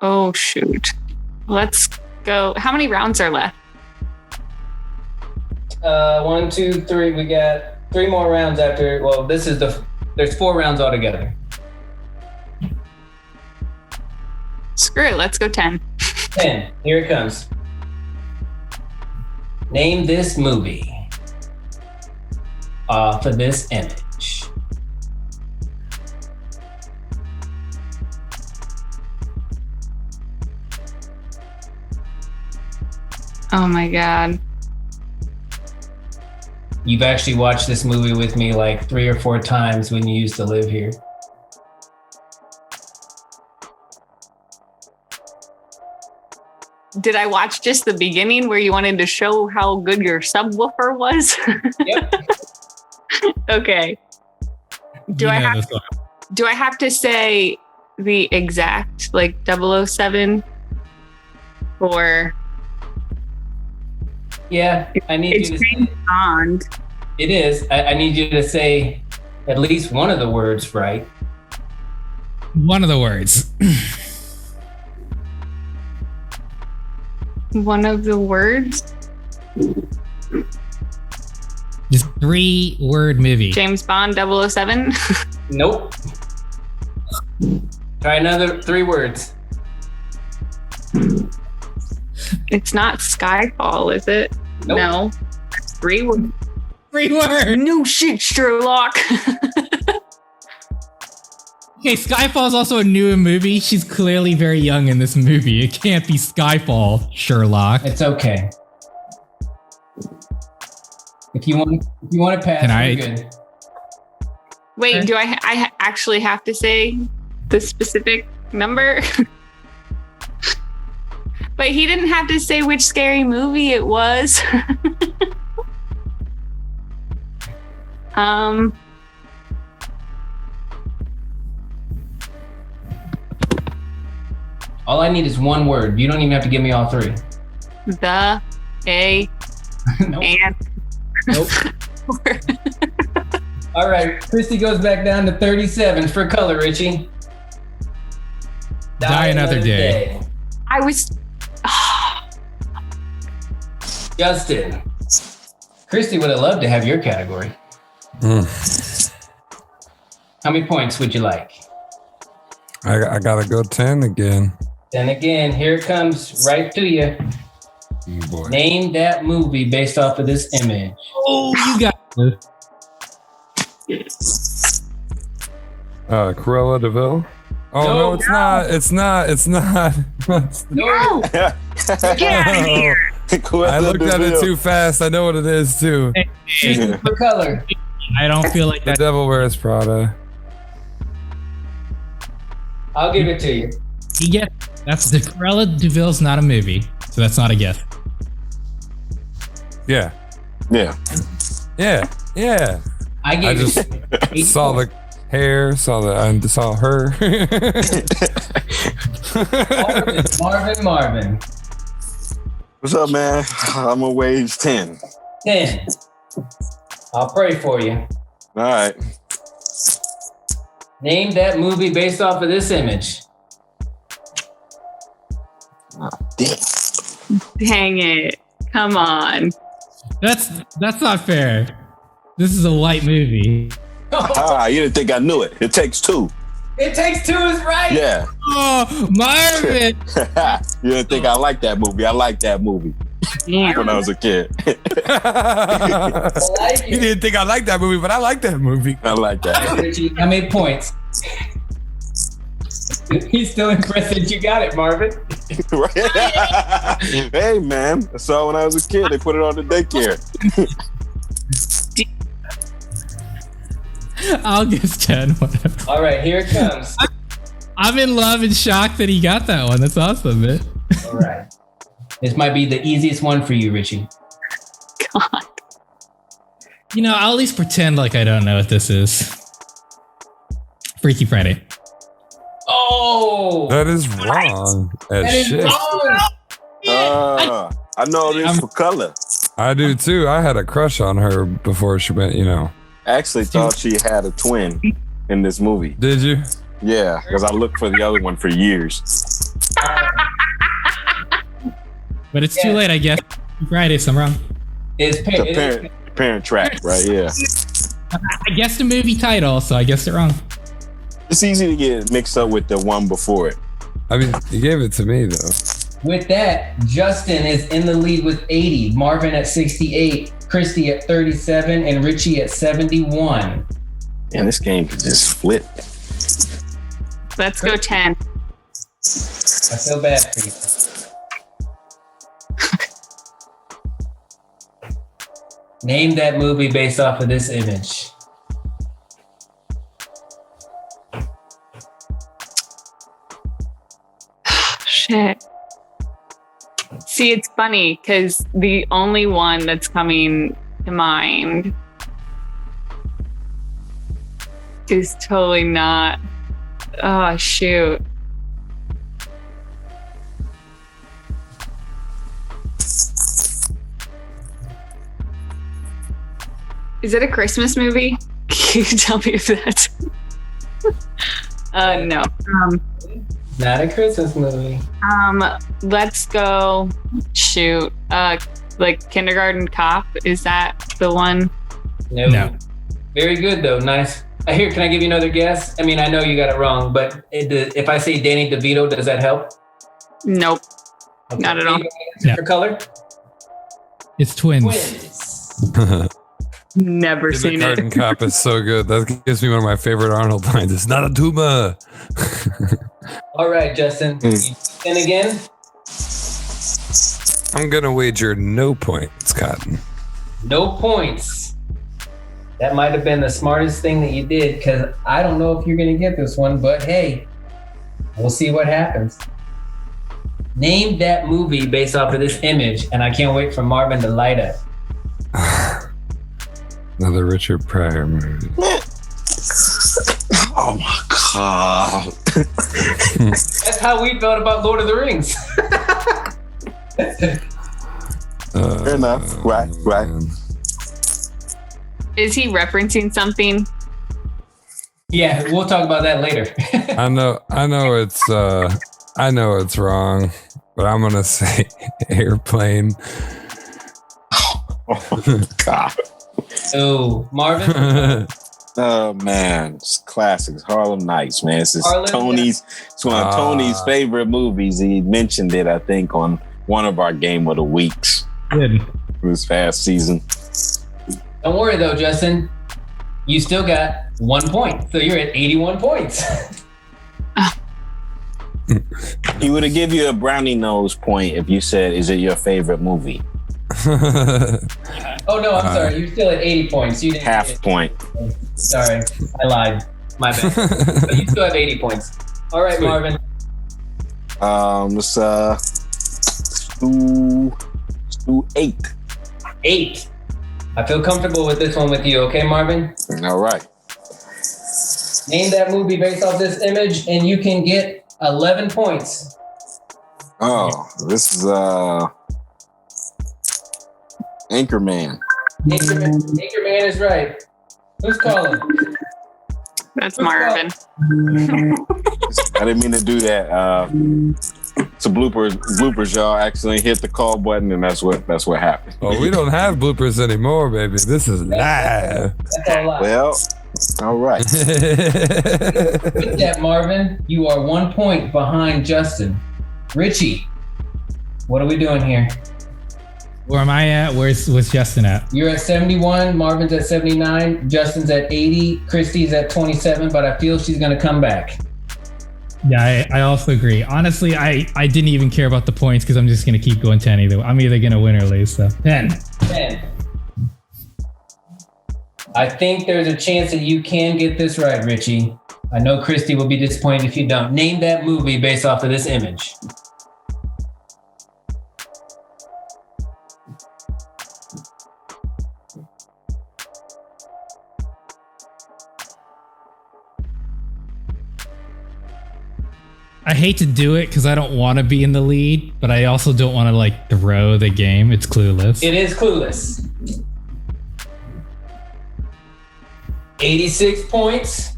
Oh shoot. Let's go. How many rounds are left? 1, 2, 3. We got 3 more rounds after. Well, there's 4 rounds altogether. Screw it. Let's go 10. 10. Here it comes. Name this movie off of this image. Oh my god. You've actually watched this movie with me like 3 or 4 times when you used to live here. Did I watch just the beginning where you wanted to show how good your subwoofer was? Yep. Okay. Do I have to say the exact like 007 or Yeah, I need it's you to James say Bond? it is. I need you to say at least one of the words right. One of the words. One of the words? Just 3-word movie. James Bond 007? Nope. Try another 3 words. It's not Skyfall, is it? Nope. No. It's 3 words. 3 words. No shit, Sherlock. Okay, Skyfall's also a newer movie. She's clearly very young in this movie. It can't be Skyfall, Sherlock. It's okay. If you want to pass, Can we're I- good. Wait, do I actually have to say the specific number? But he didn't have to say which scary movie it was. All I need is 1 word. You don't even have to give me all 3. The, a, Nope. and. Nope. All right, Christy goes back down to 37 for color, Richie. Die Another Day. I was. Justin. Christy would have loved to have your category. How many points would you like? I gotta go 10 again. Then again, here it comes right to you. Oh boy. Name that movie based off of this image. Oh, you got this. Cruella de Vil. Oh no, it's not. It's not. It's not. No. Get out of here. I looked at it too fast. I know what it is too. For color. I don't feel like The that. Devil Wears Prada. I'll give it to you. Yeah, that's the Cruella de Vil's not a movie, so that's not a guess. Yeah. Yeah. Yeah. Yeah. I gave just it 8 Saw the points. hair. Saw her. Marvin. What's up, man? I'm gonna wage 10. 10. I'll pray for you. All right. Name that movie based off of this image. Dang it. Come on. That's not fair. This is a light movie. You didn't think I knew it. It Takes 2. It Takes 2 is right. Yeah. Oh, Marvin! You didn't think I liked that movie. I liked that movie when I was a kid. I like You it. didn't think I liked that movie, but I like that movie. I like that. Richie, how many points? He's still impressed that you got it, Marvin. Hey, man. I saw when I was a kid. They put it on the daycare. I'll give 10. Whatever. All right, here it comes. I'm in love and shocked that he got that one. That's awesome, man. All right. This might be the easiest one for you, Richie. God. You know, I'll at least pretend like I don't know what this is. Freaky Friday. Oh, That is wrong as that is shit. wrong. I know this for color. I do too. I had a crush on her before she went, I actually thought she had a twin in this movie. Did you? Yeah, because I looked for the other one for years. But it's too late, I guess. Friday, so I'm wrong. It's The parent Trap, right? Yeah. I guessed the movie title, so I guessed it wrong. It's easy to get mixed up with the one before it. I mean, you gave it to me though. With that, Justin is in the lead with 80, Marvin at 68, Christy at 37, and Richie at 71. Man, this game could just flip. Let's go 10. I feel bad for you. Name that movie based off of this image. Shit. See, it's funny because the only one that's coming to mind is totally not. Oh, shoot. Is it a Christmas movie? Can you tell me if that's... no. Not a Christmas movie. Let's go. Shoot. Like Kindergarten Cop. Is that the one? No. Very good though. Nice. Here, can I give you another guess? I mean, I know you got it wrong, but if I say Danny DeVito, does that help? Nope. Okay. Not at all. Yeah. For color? It's twins. Never seen it. Kindergarten Cop is so good. That gives me one of my favorite Arnold lines. It's not a tumor. All right, Justin. And again? I'm gonna wager no points, Cotton. No points. That might have been the smartest thing that you did, because I don't know if you're going to get this one, but hey, we'll see what happens. Name that movie based off of this image, and I can't wait for Marvin to light up. Another Richard Pryor movie. Oh my God. That's how we felt about Lord of the Rings. Fair enough. Right. Is he referencing something? Yeah, we'll talk about that later. I know it's wrong, but I'm gonna say Airplane. Oh God. Oh, Marvin? Oh man, it's classics. Harlem Nights, man. It's Harlem Tony's. It's one of Tony's favorite movies. He mentioned it, I think, on one of our Game of the Weeks Good. this past season. Don't worry though, Justin. You still got 1 point, so you're at 81 points. He would have give you a brownie nose point if you said, "Is it your favorite movie?" Oh no, I'm sorry. You're still at 80 points. You didn't Half point. Sorry, I lied. My bad. But you still have 80 points. All right, Sweet. Marvin. Let's do 8. 8. I feel comfortable with this one with you, okay, Marvin? All right. Name that movie based off this image, and you can get 11 points. Oh, this is Anchorman. Anchorman is right. Who's calling? That's Marvin. I didn't mean to do that. It's a bloopers, y'all. Accidentally hit the call button, and that's what happened. Oh, we don't have bloopers anymore, baby. This is live. That's all live. Well, all right. With that, Marvin, you are 1 point behind Justin. Richie, what are we doing here? Where am I at? Where's Justin at? You're at 71, Marvin's at 79, Justin's at 80, Christy's at 27, but I feel she's going to come back. Yeah, I also agree. Honestly, I didn't even care about the points because I'm just going to keep going 10 either way. I'm either going to win or lose. So 10. 10. I think there's a chance that you can get this right, Richie. I know Christy will be disappointed if you don't. Name that movie based off of this image. I hate to do it because I don't want to be in the lead, but I also don't want to like throw the game. It's Clueless. It is Clueless. 86 points.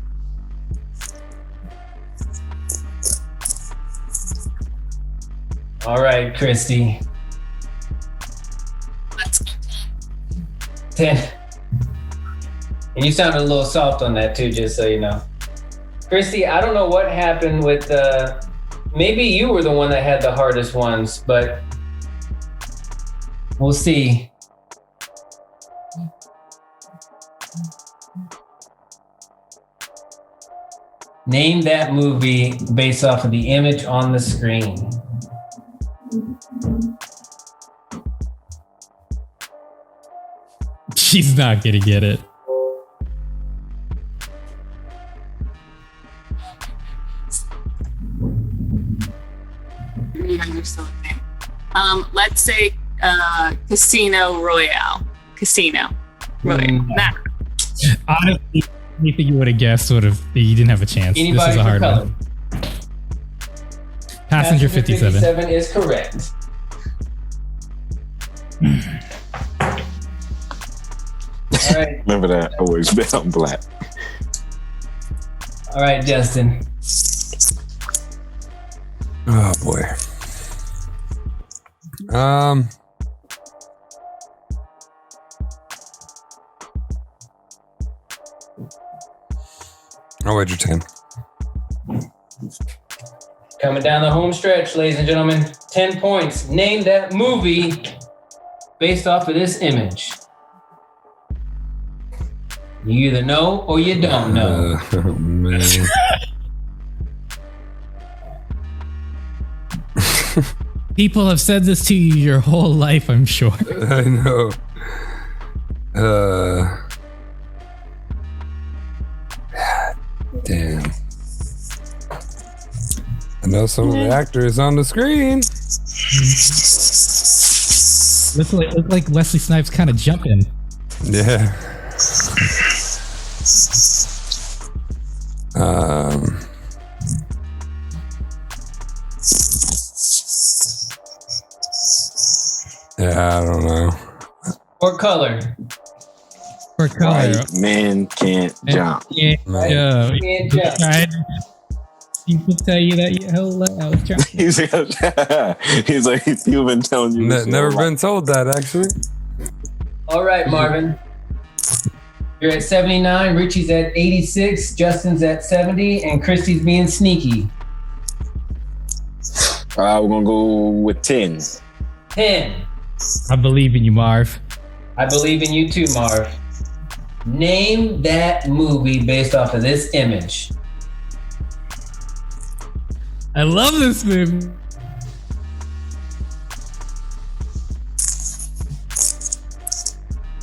All right, Christy. Let's go. 10. And you sounded a little soft on that too, just so you know. Christy, I don't know what happened with maybe you were the one that had the hardest ones, but we'll see. Name that movie based off of the image on the screen. She's not gonna get it. Let's say Casino Royale. Casino Royale. Nah. Honestly, anything you would have guessed would have. You didn't have a chance. Anybody this is a for hard color? one. Passenger 57. 57 is correct. All right. Remember that? Always bet on black. All right, Justin. Oh boy. I'll wager 10. Coming down the home stretch, ladies and gentlemen. 10 points. Name that movie based off of this image. You either know or you don't know. Oh man. People have said this to you your whole life, I'm sure. I know. Damn. I know some of the actors on the screen. Look like Wesley Snipes kind of jumping. Yeah. Yeah, I don't know. Or color. For color. White men can't jump. Yeah. Can't jump. People tell you that your whole life. I was trying. He's like, you've been telling you this Never your been life. told that, actually. All right, Marvin. You're at 79. Richie's at 86. Justin's at 70. And Christy's being sneaky. We're going to go with 10. 10. I believe in you, Marv. I believe in you too, Marv. Name that movie based off of this image. I love this movie.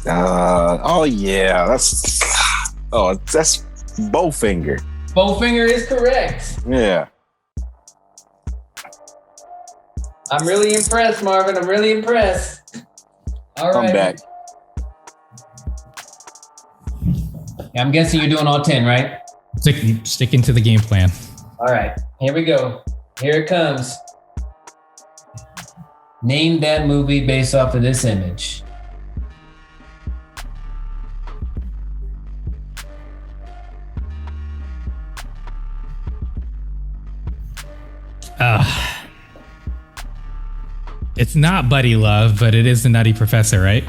Oh yeah, that's Bowfinger. Bowfinger is correct. Yeah. I'm really impressed, Marvin. I'm really impressed. All right. I'm back. Yeah, I'm guessing you're doing all 10, right? Sticking to the game plan. All right. Here we go. Here it comes. Name that movie based off of this image. It's not Buddy Love, but it is the Nutty Professor, right?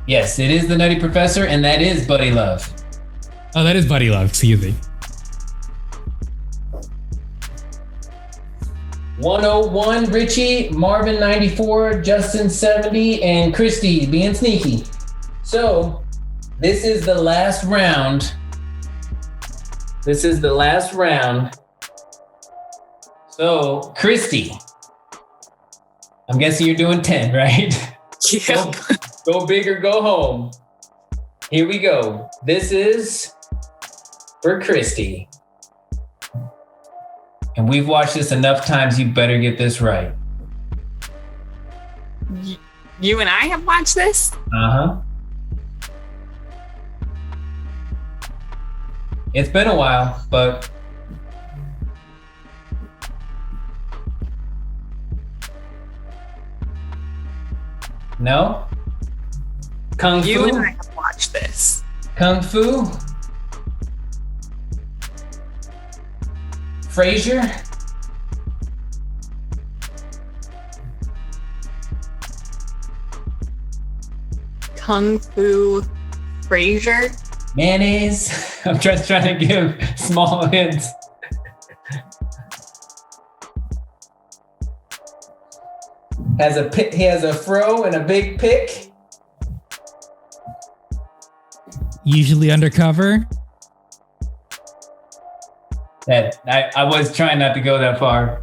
Yes, it is the Nutty Professor, and that is Buddy Love. Oh, that is Buddy Love. Excuse me. 101, Richie, Marvin 94, Justin 70, and Christy being sneaky. So, this is the last round. This is the last round. So, Christy, I'm guessing you're doing 10, right? Yep. Go big or go home. Here we go. This is for Christy. And we've watched this enough times, you better get this right. You and I have watched this? Uh-huh. It's been a while, but No? Kung You and Fu? I have watched this. Kung Fu? Frasier? Kung Fu Frasier. Mayonnaise? I'm just trying to give small hints. He has a fro and a big pick. Usually undercover. That I was trying not to go that far.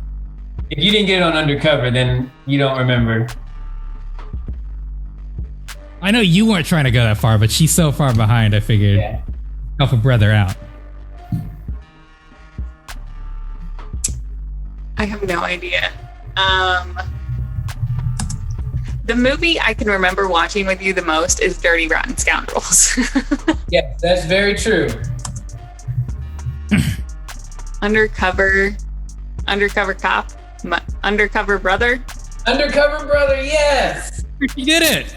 If you didn't get it on undercover, then you don't remember. I know you weren't trying to go that far, but she's so far behind, I figured help a brother out. I have no idea. The movie I can remember watching with you the most is Dirty Rotten Scoundrels. Yes, that's very true. Undercover cop, undercover brother. Undercover brother, yes. You did it.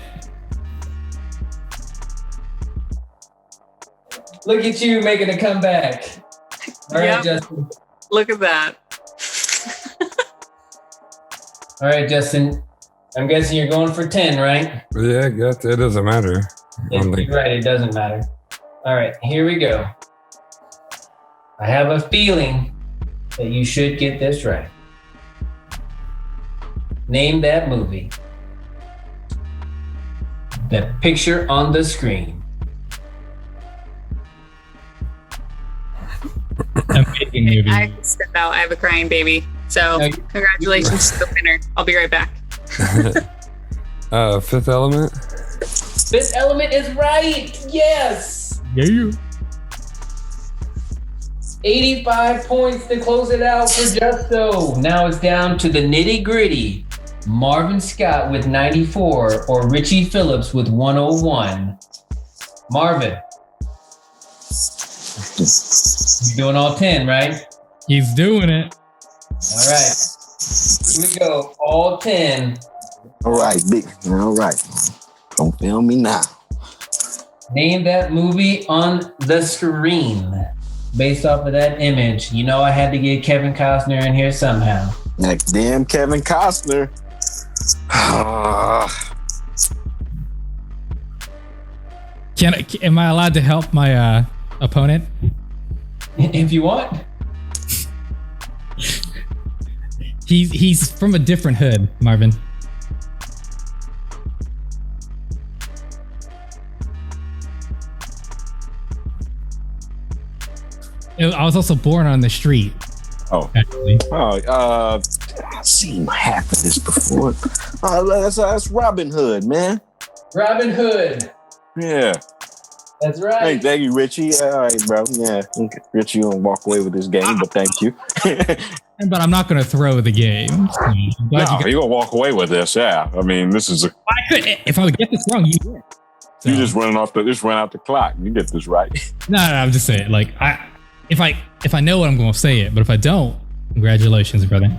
Look at you making a comeback. All right, Yep. Justin. Look at that. All right, Justin. I'm guessing you're going for 10, right? Yeah, I guess it doesn't matter. You're right, it doesn't matter. All right, here we go. I have a feeling that you should get this right. Name that movie. The picture on the screen. Amazing movie. I have to step out. I have a crying baby. So congratulations to the winner. I'll be right back. Fifth Element. Fifth Element is right. Yes. Yeah. 85 points to close it out for Justo. Now it's down to the nitty gritty. Marvin Scott with 94 or Richie Phillips with 101. Marvin. You're doing all 10, right? He's doing it. All right. Here we go. All 10. All right, big. All right. Don't fail me now. Name that movie on the screen based off of that image. You know I had to get Kevin Costner in here somehow. Like, damn Kevin Costner. Am I allowed to help my opponent? If you want. He's from a different hood, Marvin. I was also born on the street. Oh, actually. I've seen half of this before. That's Robin Hood, man. Robin Hood. Yeah. That's right. Thank you, Richie. All right, bro. Yeah, okay. Richie won't walk away with this game, but thank you. But I'm not going to throw the game. So No, you're gonna walk away with this. Yeah, I mean, this is I could, if I would get this wrong, you win. So, you just run out the clock. You get this right. No, I'm just saying. Like, if I know what I'm going to say it, but if I don't, congratulations, brother.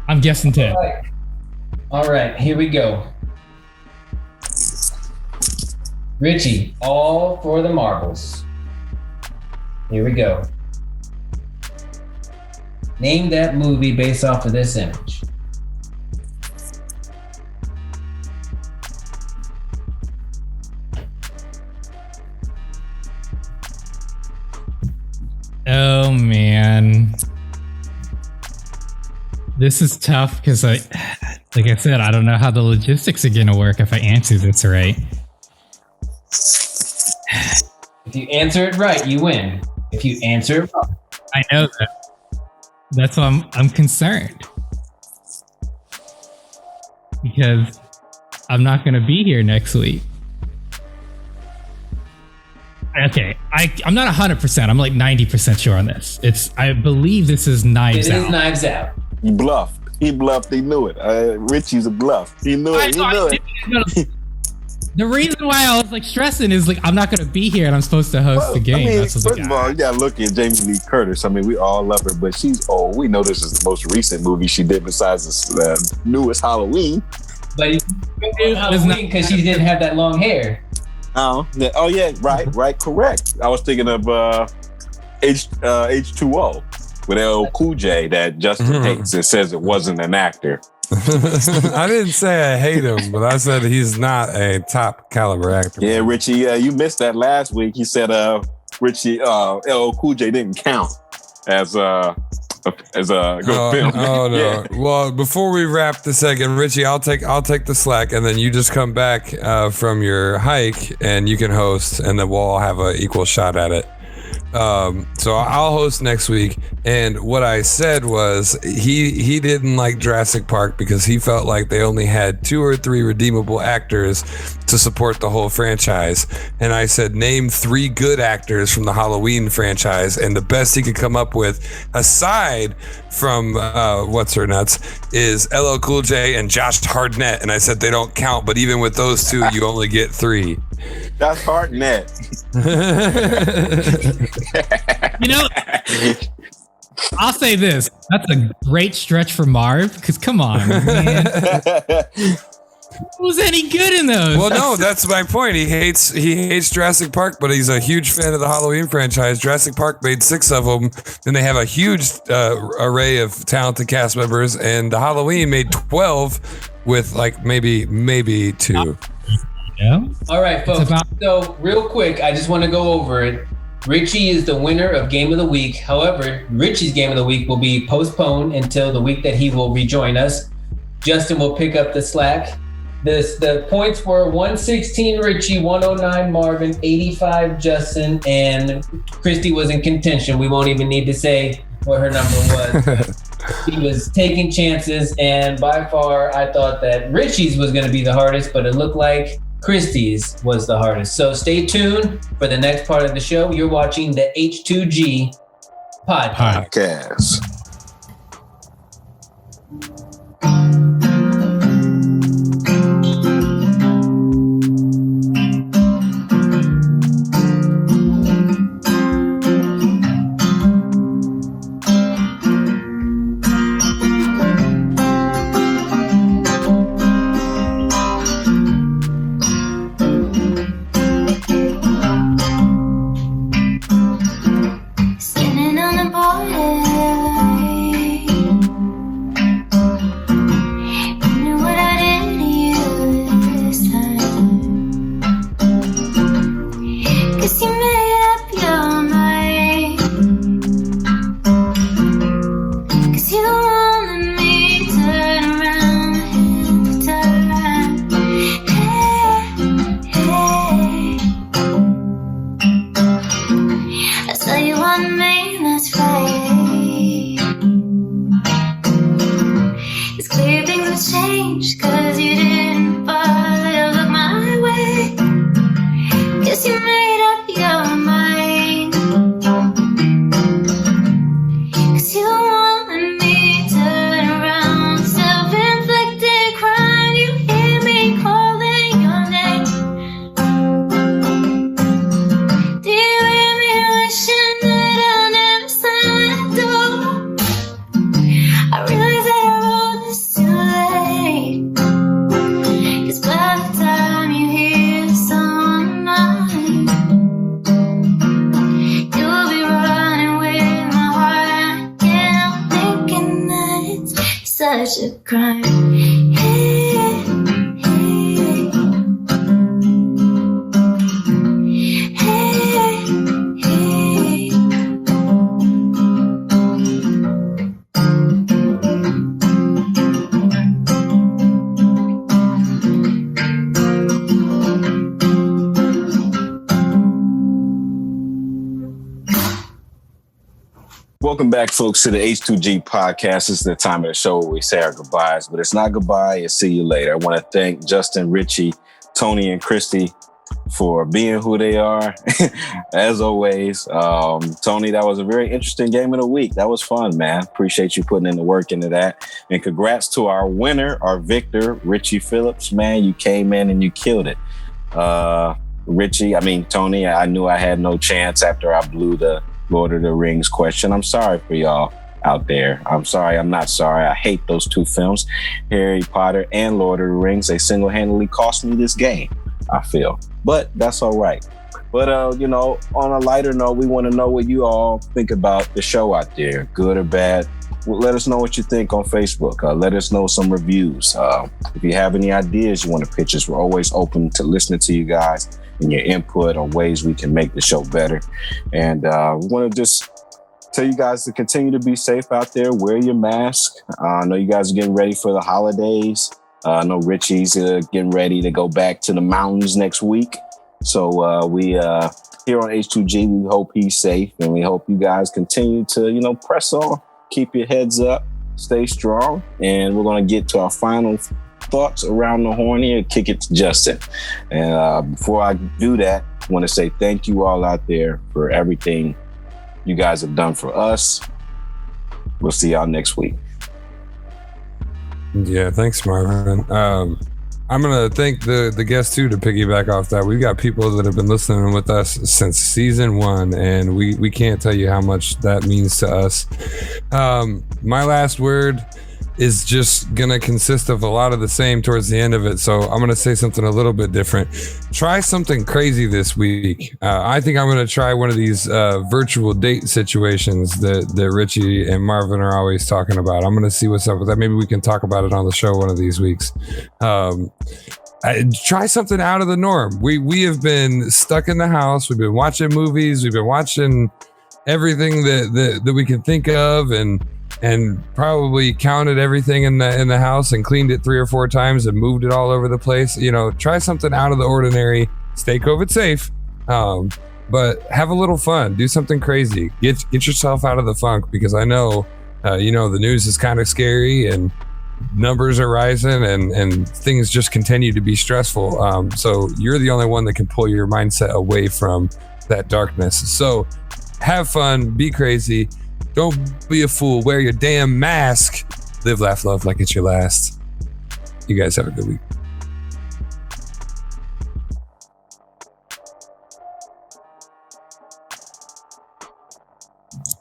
I'm guessing 10. All right, here we go. Richie, all for the marbles. Here we go. Name that movie based off of this image. Oh man, this is tough because like I said, I don't know how the logistics are gonna work if I answer this right. If you answer it right, you win. If you answer it wrong, I know that. That's why I'm concerned because I'm not gonna be here next week. Okay, I'm not 100%. I'm like 90% sure on this. I believe this is Knives Out. It is Knives Out. He bluffed. He knew it. Richie's a bluff. He knew it. The reason why I was like stressing is like I'm not gonna be here and I'm supposed to host the game. I mean, That's what's first of all, you gotta look at Jamie Lee Curtis. I mean, we all love her, but she's old. We know this is the most recent movie she did besides the newest Halloween. But you knew Halloween because she didn't have that long hair. Oh yeah, right, correct. I was thinking of H2O with LL Cool J that Justin hates and says it wasn't an actor. I didn't say I hate him, but I said he's not a top caliber actor. Yeah, Richie, you missed that last week. He said Richie, LL Cool J didn't count as a good film. Oh no! Yeah. Well, before we wrap the second, Richie, I'll take the slack, and then you just come back from your hike, and you can host, and then we'll all have an equal shot at it. So I'll host next week, and what I said was he didn't like Jurassic Park because he felt like they only had 2 or 3 redeemable actors to support the whole franchise, and I said name 3 good actors from the Halloween franchise, and the best he could come up with aside from what's her nuts is LL Cool J and Josh Hartnett, and I said they don't count, but even with those 2 you only get 3. That's Hartnett. You know, I'll say this. That's a great stretch for Marv, because come on, man. Who was any good in those? Well, no, that's my point. He hates Jurassic Park, but he's a huge fan of the Halloween franchise. Jurassic Park made 6 of them, and they have a huge array of talented cast members, and the Halloween made 12 with like maybe 2. Yeah. All right, folks. So real quick, I just want to go over it. Richie is the winner of Game of the Week. However, Richie's Game of the Week will be postponed until the week that he will rejoin us. Justin will pick up the slack. The points were 116 Richie, 109 Marvin, 85 Justin, and Christy was in contention. We won't even need to say what her number was. He was taking chances, and by far, I thought that Richie's was going to be the hardest, but it looked like Christy's was the hardest. So stay tuned for the next part of the show. You're watching the H2G Podcast. such a crime. Welcome back, folks, to the H2G Podcast. This is the time of the show where we say our goodbyes, but it's not goodbye, it's see you later. I want to thank Justin, Richie, Tony, and Christy for being who they are. As always, Tony, that was a very interesting game of the week. That was fun, man. Appreciate you putting in the work into that. And congrats to our winner, our victor, Richie Phillips. Man, you came in and you killed it. Tony, I knew I had no chance after I blew the Lord of the Rings question. I'm sorry for y'all. out there. I'm sorry, I'm not sorry. I hate those two films, Harry Potter and Lord of the Rings. They single-handedly cost me this game, I feel. But that's all right. But, you know, on a lighter note, we want to know what you all think about the show out there, good or bad. Let us know what you think on Facebook. Let us know some reviews. If you have any ideas you want to pitch us, we're always open to listening to you guys and your input on ways we can make the show better. And we want to just tell you guys to continue to be safe out there. Wear your mask. I know you guys are getting ready for the holidays. I know Richie's getting ready to go back to the mountains next week. So we here on H2G, we hope he's safe, and we hope you guys continue to, you know, press on. Keep your heads up, stay strong, and we're going to get to our final thoughts around the horn here and kick it to Justin. And before I do that, I want to say thank you all out there for everything you guys have done for us. We'll see y'all next week. Yeah, thanks, Marvin. I'm going to thank the guests, too, to piggyback off that. We've got people that have been listening with us since season 1, and we can't tell you how much that means to us. My last word is just going to consist of a lot of the same towards the end of it. So I'm going to say something a little bit different. Try something crazy this week. I think I'm going to try one of these virtual date situations that Richie and Marvin are always talking about. I'm going to see what's up with that. Maybe we can talk about it on the show one of these weeks. Try something out of the norm. We have been stuck in the house. We've been watching movies. We've been watching everything that we can think of, and probably counted everything in the house and cleaned it 3 or 4 times and moved it all over the place. You know, try something out of the ordinary. Stay COVID safe, but have a little fun. Do something crazy. Get yourself out of the funk, because I know, you know, the news is kind of scary and numbers are rising and things just continue to be stressful. So you're the only one that can pull your mindset away from that darkness. So have fun, be crazy. Don't be a fool. Wear your damn mask. Live, laugh, love like it's your last. You guys have a good week.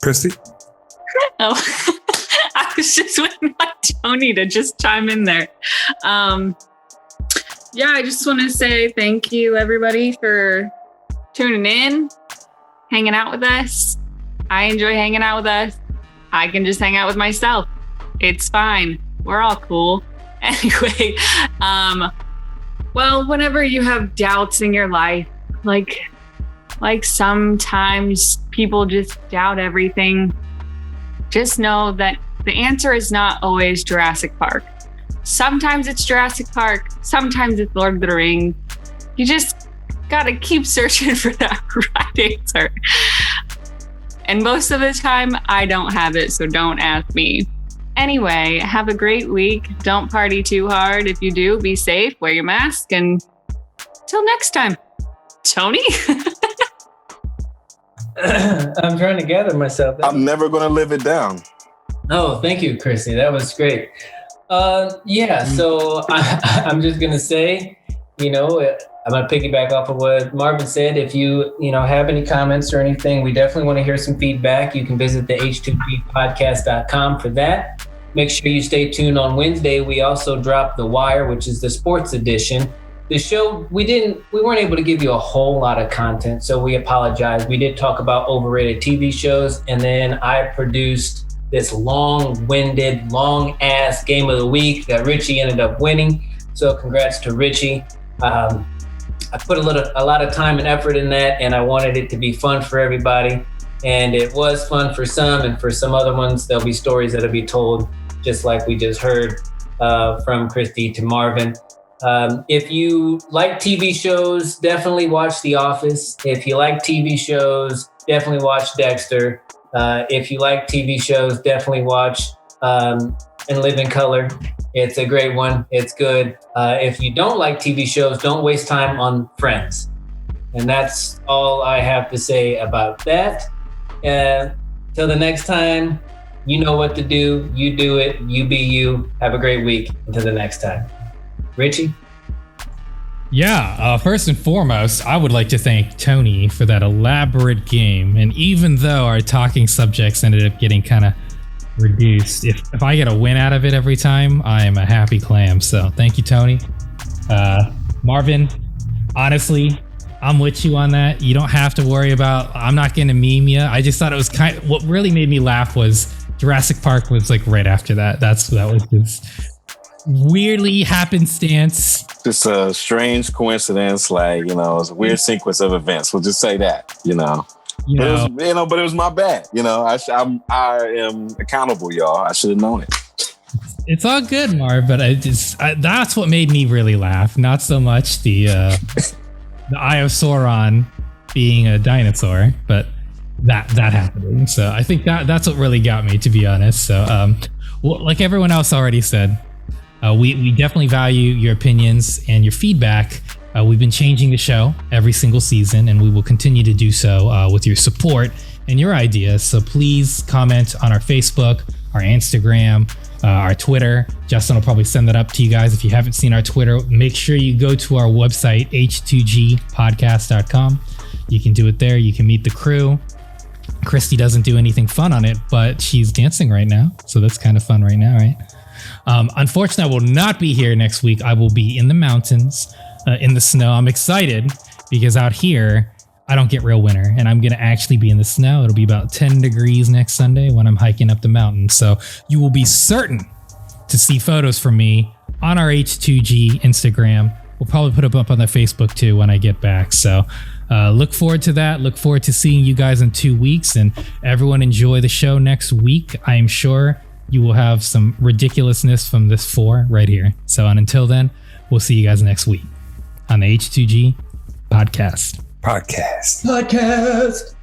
Christy? Oh, I was just waiting on Tony to just chime in there. Yeah, I just want to say thank you, everybody, for tuning in, hanging out with us. I enjoy hanging out with us. I can just hang out with myself. It's fine. We're all cool. Anyway, well, whenever you have doubts in your life, like sometimes people just doubt everything, just know that the answer is not always Jurassic Park. Sometimes it's Jurassic Park. Sometimes it's Lord of the Rings. You just gotta keep searching for that right answer. And most of the time, I don't have it, so don't ask me. Anyway, have a great week. Don't party too hard. If you do, be safe, wear your mask, and till next time. Tony? I'm trying to gather myself. I'm never going to live it down. Oh, thank you, Christy. That was great. Yeah, so I'm just going to say, you know, I'm going to piggyback off of what Marvin said. If you have any comments or anything, we definitely want to hear some feedback. You can visit the H2G Podcast.com for that. Make sure you stay tuned on Wednesday. We also dropped The Wire, which is the sports edition. The show, we weren't able to give you a whole lot of content, so we apologize. We did talk about overrated TV shows, and then I produced this long-winded, long-ass game of the week that Richie ended up winning. So congrats to Richie. I put a lot of time and effort in that, and I wanted it to be fun for everybody. And it was fun for some, and for some other ones, there'll be stories that'll be told, just like we just heard from Christy to Marvin. If you like TV shows, definitely watch The Office. If you like TV shows, definitely watch Dexter. If you like TV shows, definitely watch And Live in Color. It's a great one. It's good. If you don't like TV shows, don't waste time on Friends. And that's all I have to say about that. Till the next time, you know what to do. You do it. You be you. Have a great week. Until the next time. Richie? Yeah, first and foremost, I would like to thank Tony for that elaborate game. And even though our talking subjects ended up getting kind of reduced. If I get a win out of it every time, I am a happy clam. So thank you, Tony. Marvin, honestly, I'm with you on that. You don't have to worry about, I'm not going to meme you. I just thought it was what really made me laugh was Jurassic Park was like right after that. That was just weirdly happenstance. Just a strange coincidence, like, you know, it's a weird sequence of events. We'll just say that, you know. But it was my bad. You know, I am accountable, y'all. I should have known it. It's all good, Marv, but that's what made me really laugh. Not so much the Eye of Sauron being a dinosaur, but that happening. So I think that's what really got me, to be honest. So, well, like everyone else already said, we definitely value your opinions and your feedback. We've been changing the show every single season, and we will continue to do so with your support and your ideas. So please comment on our Facebook, our Instagram, our Twitter. Justin will probably send that up to you guys. If you haven't seen our Twitter, make sure you go to our website, H2G Podcast.com. You can do it there. You can meet the crew. Christy doesn't do anything fun on it, but she's dancing right now. So that's kind of fun right now, right? Unfortunately, I will not be here next week. I will be in the mountains, in the snow. I'm excited because out here, I don't get real winter, and I'm going to actually be in the snow. It'll be about 10 degrees next Sunday when I'm hiking up the mountain. So you will be certain to see photos from me on our H2G Instagram. We'll probably put them up on the Facebook too when I get back. So look forward to that. Look forward to seeing you guys in 2 weeks, and everyone enjoy the show next week. I am sure you will have some ridiculousness from this 4 right here. So until then, we'll see you guys next week on the H2G Podcast. Podcast.